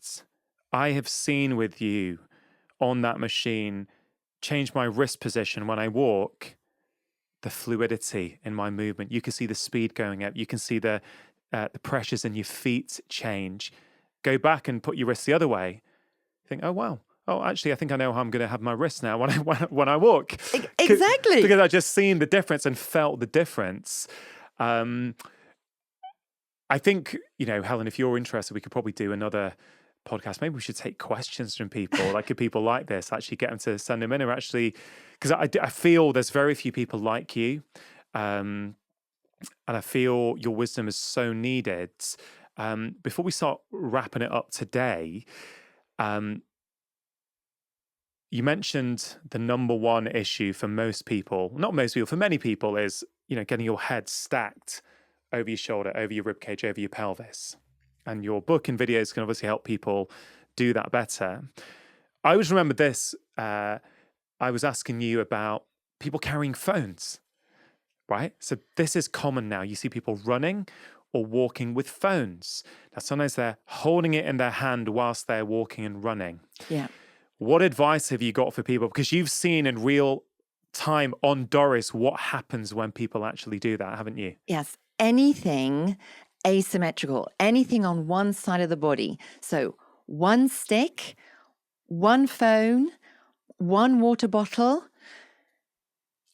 I have seen with you on that machine change my wrist position when I walk, the fluidity in my movement. You can see the speed going up. You can see the pressures in your feet change. Go back and put your wrist the other way. Think, oh wow. Oh, actually, I think I know how I'm going to have my wrist now when I walk. Exactly. Because I just seen the difference and felt the difference. I think, Helen, if you're interested, we could probably do another podcast. Maybe we should take questions from people. Like, if people like this, actually get them to send them in, or actually, because I feel there's very few people like you, and I feel your wisdom is so needed. Before we start wrapping it up today, you mentioned the number one issue for most people, not most people, for many people, is getting your head stacked over your shoulder, over your ribcage, over your pelvis. And your book and videos can obviously help people do that better. I always remember this. I I was asking you about people carrying phones, right? So this is common now. You see people running or walking with phones. Now, sometimes they're holding it in their hand whilst they're walking and running. Yeah. What advice have you got for people? Because you've seen in real time on Doris what happens when people actually do that, haven't you? Yes. Anything asymmetrical, anything on one side of the body. So one stick, one phone, one water bottle,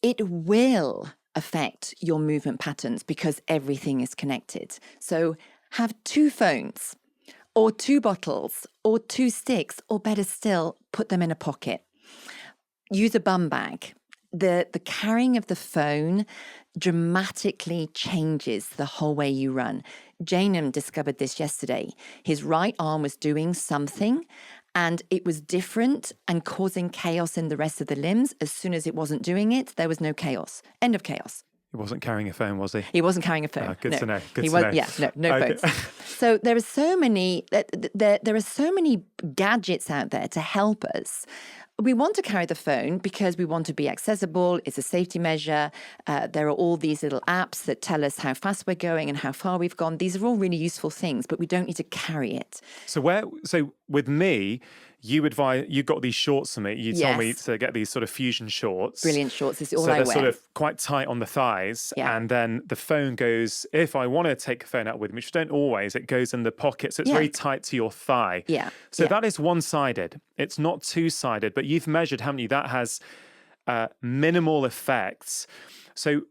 it will affect your movement patterns because everything is connected. So have two phones or two bottles or two sticks, or better still, put them in a pocket. Use a bum bag. The carrying of the phone dramatically changes the whole way you run. Janum discovered this yesterday. His right arm was doing something and it was different and causing chaos in the rest of the limbs. As soon as it wasn't doing it, there was no chaos. End of chaos. He wasn't carrying a phone, was he? He wasn't carrying a phone. Good to know. Good he to was, know. Yeah, no Okay. phones. So there are so many. There are so many gadgets out there to help us. We want to carry the phone because we want to be accessible. It's a safety measure. There are all these little apps that tell us how fast we're going and how far we've gone. These are all really useful things, but we don't need to carry it. So with me, you got these shorts for me. You told me Yes. to get these sort of fusion shorts. Brilliant shorts. This is all So I they're wear. sort of quite tight on the thighs. Yeah. And then the phone goes, if I want to take a phone out with me, which I don't always, it goes in the pocket. So it's very tight to your thigh. Yeah. So that is one-sided. It's not two-sided, but you've measured, haven't you? That has minimal effects. So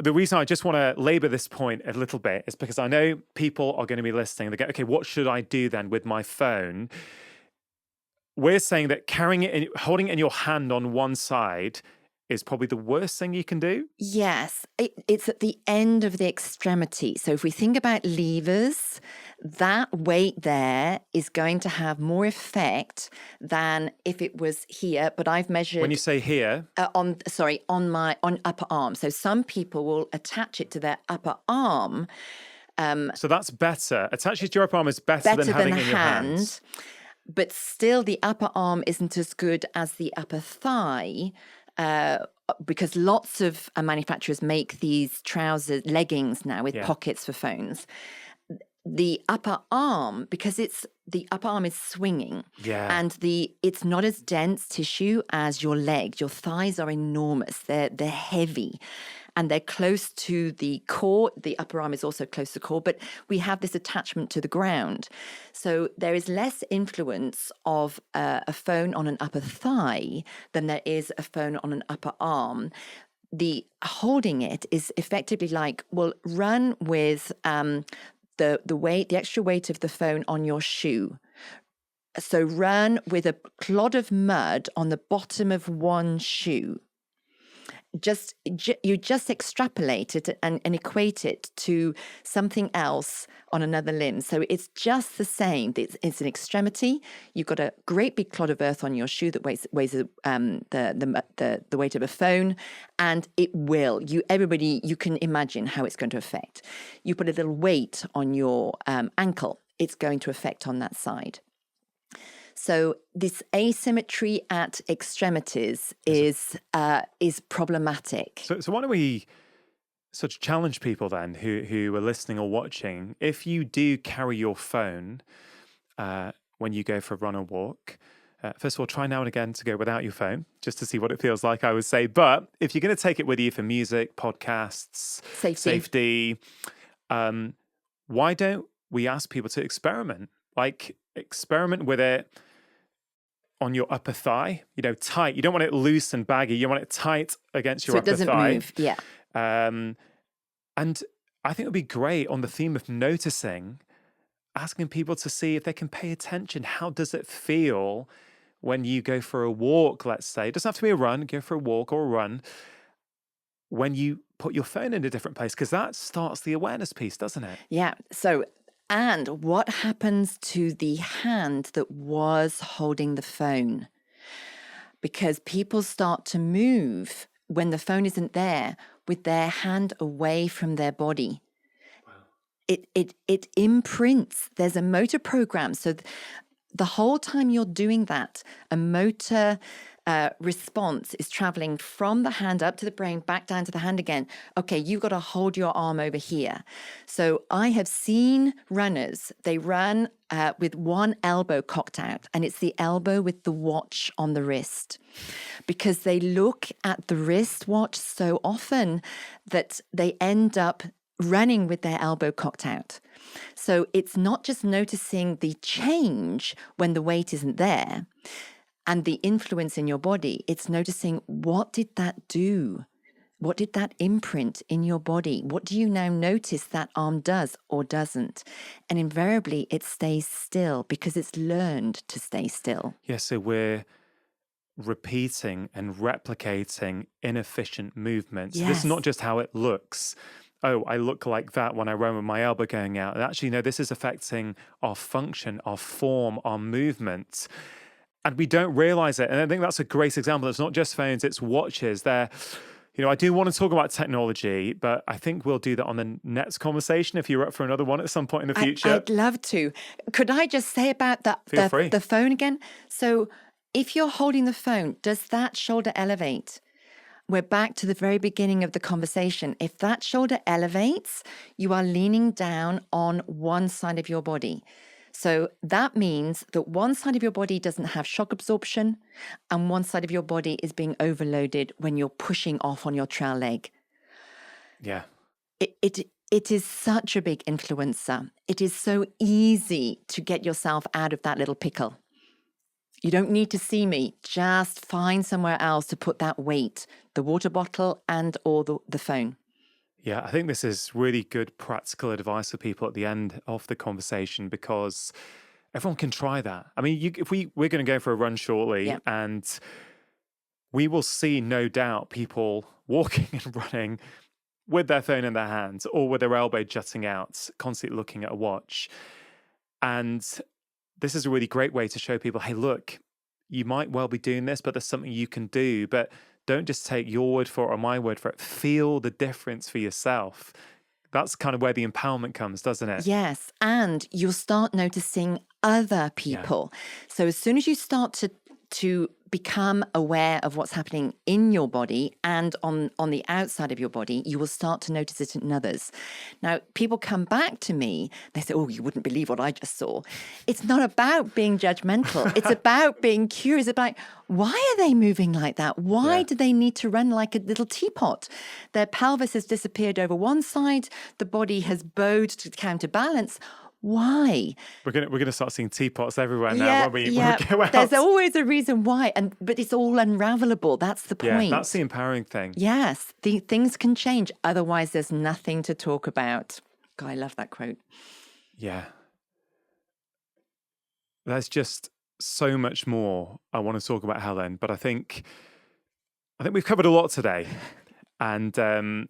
the reason I just want to labor this point a little bit is because I know people are going to be listening. They go, okay, what should I do then with my phone? We're saying that carrying it, holding it in your hand on one side is probably the worst thing you can do. Yes, it's at the end of the extremity. So if we think about levers, that weight there is going to have more effect than if it was here. But I've measured. When you say here, on my upper arm. So some people will attach it to their upper arm. So that's better. Attaching it to your upper arm is better than having it in your hand. But still, the upper arm isn't as good as the upper thigh. Because lots of manufacturers make these leggings now with pockets for phones. The upper arm, because the upper arm is swinging, and it's not as dense tissue as your legs. Your thighs are enormous; they're heavy, and they're close to the core. The upper arm is also close to the core, but we have this attachment to the ground, so there is less influence of a phone on an upper thigh than there is a phone on an upper arm. The holding it is effectively like, well, run with the extra weight of the phone on your shoe. So run with a clod of mud on the bottom of one shoe. You just extrapolate it and equate it to something else on another limb. So it's just the same. It's an extremity. You've got a great big clod of earth on your shoe that weighs the weight of a phone, and it will. You can imagine how it's going to affect. You put a little weight on your ankle. It's going to affect on that side. So this asymmetry at extremities is problematic. So why don't we sort of challenge people then who are listening or watching? If you do carry your phone when you go for a run or walk, first of all, try now and again to go without your phone, just to see what it feels like, I would say. But if you're going to take it with you for music, podcasts, safety, why don't we ask people to experiment? Like, experiment with it on your upper thigh, tight. You don't want it loose and baggy. You want it tight against your upper thigh. So it doesn't move, yeah. And I think it would be great on the theme of noticing, asking people to see if they can pay attention. How does it feel when you go for a walk, let's say? It doesn't have to be a run. Go for a walk or a run. When you put your phone in a different place, because that starts the awareness piece, doesn't it? Yeah. And what happens to the hand that was holding the phone? Because people start to move when the phone isn't there with their hand away from their body. Wow. It imprints. There's a motor program. So the whole time you're doing that, a motor response is traveling from the hand up to the brain, back down to the hand again. Okay, you've got to hold your arm over here. So I have seen runners, they run with one elbow cocked out, and it's the elbow with the watch on the wrist, because they look at the wristwatch so often that they end up running with their elbow cocked out. So it's not just noticing the change when the weight isn't there and the influence in your body, it's noticing, what did that do? What did that imprint in your body? What do you now notice that arm does or doesn't? And invariably, it stays still because it's learned to stay still. Yeah, so we're repeating and replicating inefficient movements. Yes. This is not just how it looks. Oh, I look like that when I run with my elbow going out. And actually, no, this is affecting our function, our form, our movement. And we don't realize it. And I think that's a great example. It's not just phones, it's watches. I do want to talk about technology, but I think we'll do that on the next conversation if you're up for another one at some point in the future. I'd love to. Could I just say about Feel free. the phone again? So if you're holding the phone, does that shoulder elevate? We're back to the very beginning of the conversation. If that shoulder elevates, you are leaning down on one side of your body. So that means that one side of your body doesn't have shock absorption and one side of your body is being overloaded when you're pushing off on your trail leg. Yeah. It is such a big influencer. It is so easy to get yourself out of that little pickle. You don't need to see me. Just find somewhere else to put that weight, the water bottle and or the phone. Yeah, I think this is really good practical advice for people at the end of the conversation, because everyone can try that. I mean, we're going to go for a run shortly, and we will see, no doubt, people walking and running with their phone in their hands or with their elbow jutting out, constantly looking at a watch. And this is a really great way to show people, hey, look, you might well be doing this, but there's something you can do. But don't just take your word for it or my word for it. Feel the difference for yourself. That's kind of where the empowerment comes, doesn't it? Yes. And you'll start noticing other people. So as soon as you start to become aware of what's happening in your body and on the outside of your body, you will start to notice it in others. Now, people come back to me, they say, oh, you wouldn't believe what I just saw. It's not about being judgmental. It's about being curious about, why are they moving like that? Why do they need to run like a little teapot? Their pelvis has disappeared over one side. The body has bowed to counterbalance. Why? We're gonna start seeing teapots everywhere now when we go out. There's always a reason why, but it's all unravelable. That's the point. Yeah, that's the empowering thing. Yes, things can change. Otherwise, there's nothing to talk about. God, I love that quote. Yeah. There's just so much more I want to talk about, Helen, but I think we've covered a lot today. And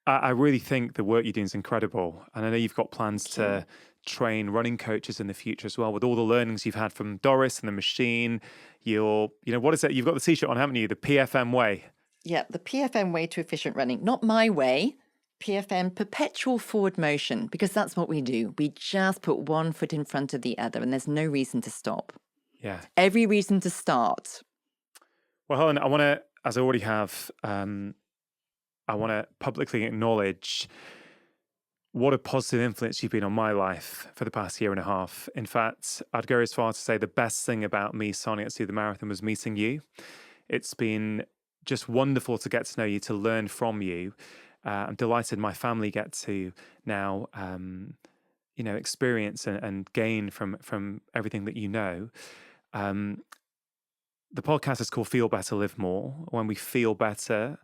I really think the work you're doing is incredible. And I know you've got plans to train running coaches in the future as well, with all the learnings you've had from Doris and the machine. What is it? You've got the t-shirt on, haven't you? The PFM way. Yeah, the PFM way to efficient running. Not my way. PFM, perpetual forward motion, because that's what we do. We just put one foot in front of the other, and there's no reason to stop. Yeah. Every reason to start. Well, Helen, I want to, as I already have, I want to publicly acknowledge what a positive influence you've been on my life for the past year and a half. In fact, I'd go as far to say the best thing about me signing up to the marathon was meeting you. It's been just wonderful to get to know you, to learn from you. I'm delighted my family get to now, experience and gain from everything that you know. The podcast is called Feel Better, Live More. When we feel better,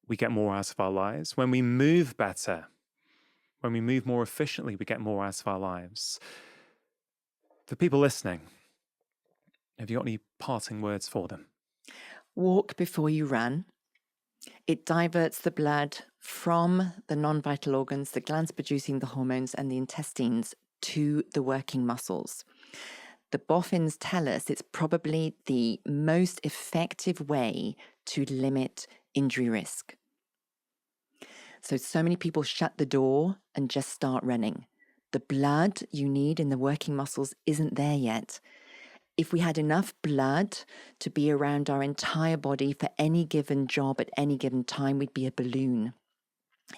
we get more out of our lives. When we move better, when we move more efficiently, we get more out of our lives. For people listening, have you got any parting words for them? Walk before you run. It diverts the blood from the non-vital organs, the glands producing the hormones, and the intestines to the working muscles. The boffins tell us it's probably the most effective way to limit injury risk. So many people shut the door and just start running. The blood you need in the working muscles isn't there yet. if we had enough blood to be around our entire body for any given job at any given time, we'd be a balloon.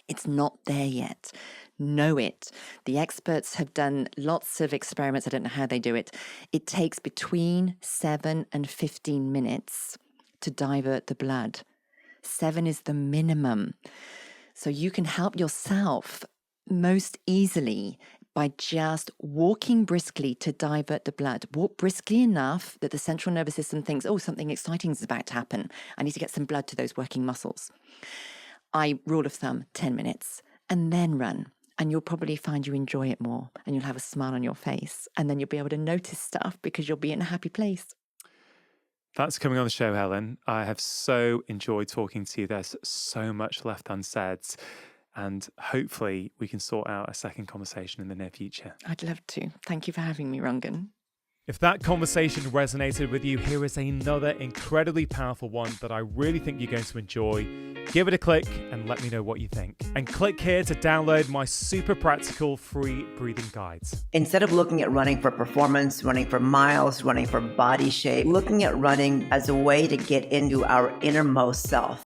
It's not there yet. Know it. The experts have done lots of experiments. I don't know how they do it. It takes between 7 and 15 minutes to divert the blood. 7 is the minimum. So you can help yourself most easily by just walking briskly to divert the blood. Walk briskly enough that the central nervous system thinks, oh, something exciting is about to happen. I need to get some blood to those working muscles. Rule of thumb, 10 minutes, and then run. And you'll probably find you enjoy it more, and you'll have a smile on your face, and then you'll be able to notice stuff because you'll be in a happy place. That's coming on the show, Helen. I have so enjoyed talking to you. There's so much left unsaid, and hopefully we can sort out a second conversation in the near future. I'd love to. Thank you for having me, Rangan. If that conversation resonated with you, here is another incredibly powerful one that I really think you're going to enjoy. Give it a click and let me know what you think. And click here to download my super practical free breathing guides. Instead of looking at running for performance, running for miles, running for body shape, looking at running as a way to get into our innermost self.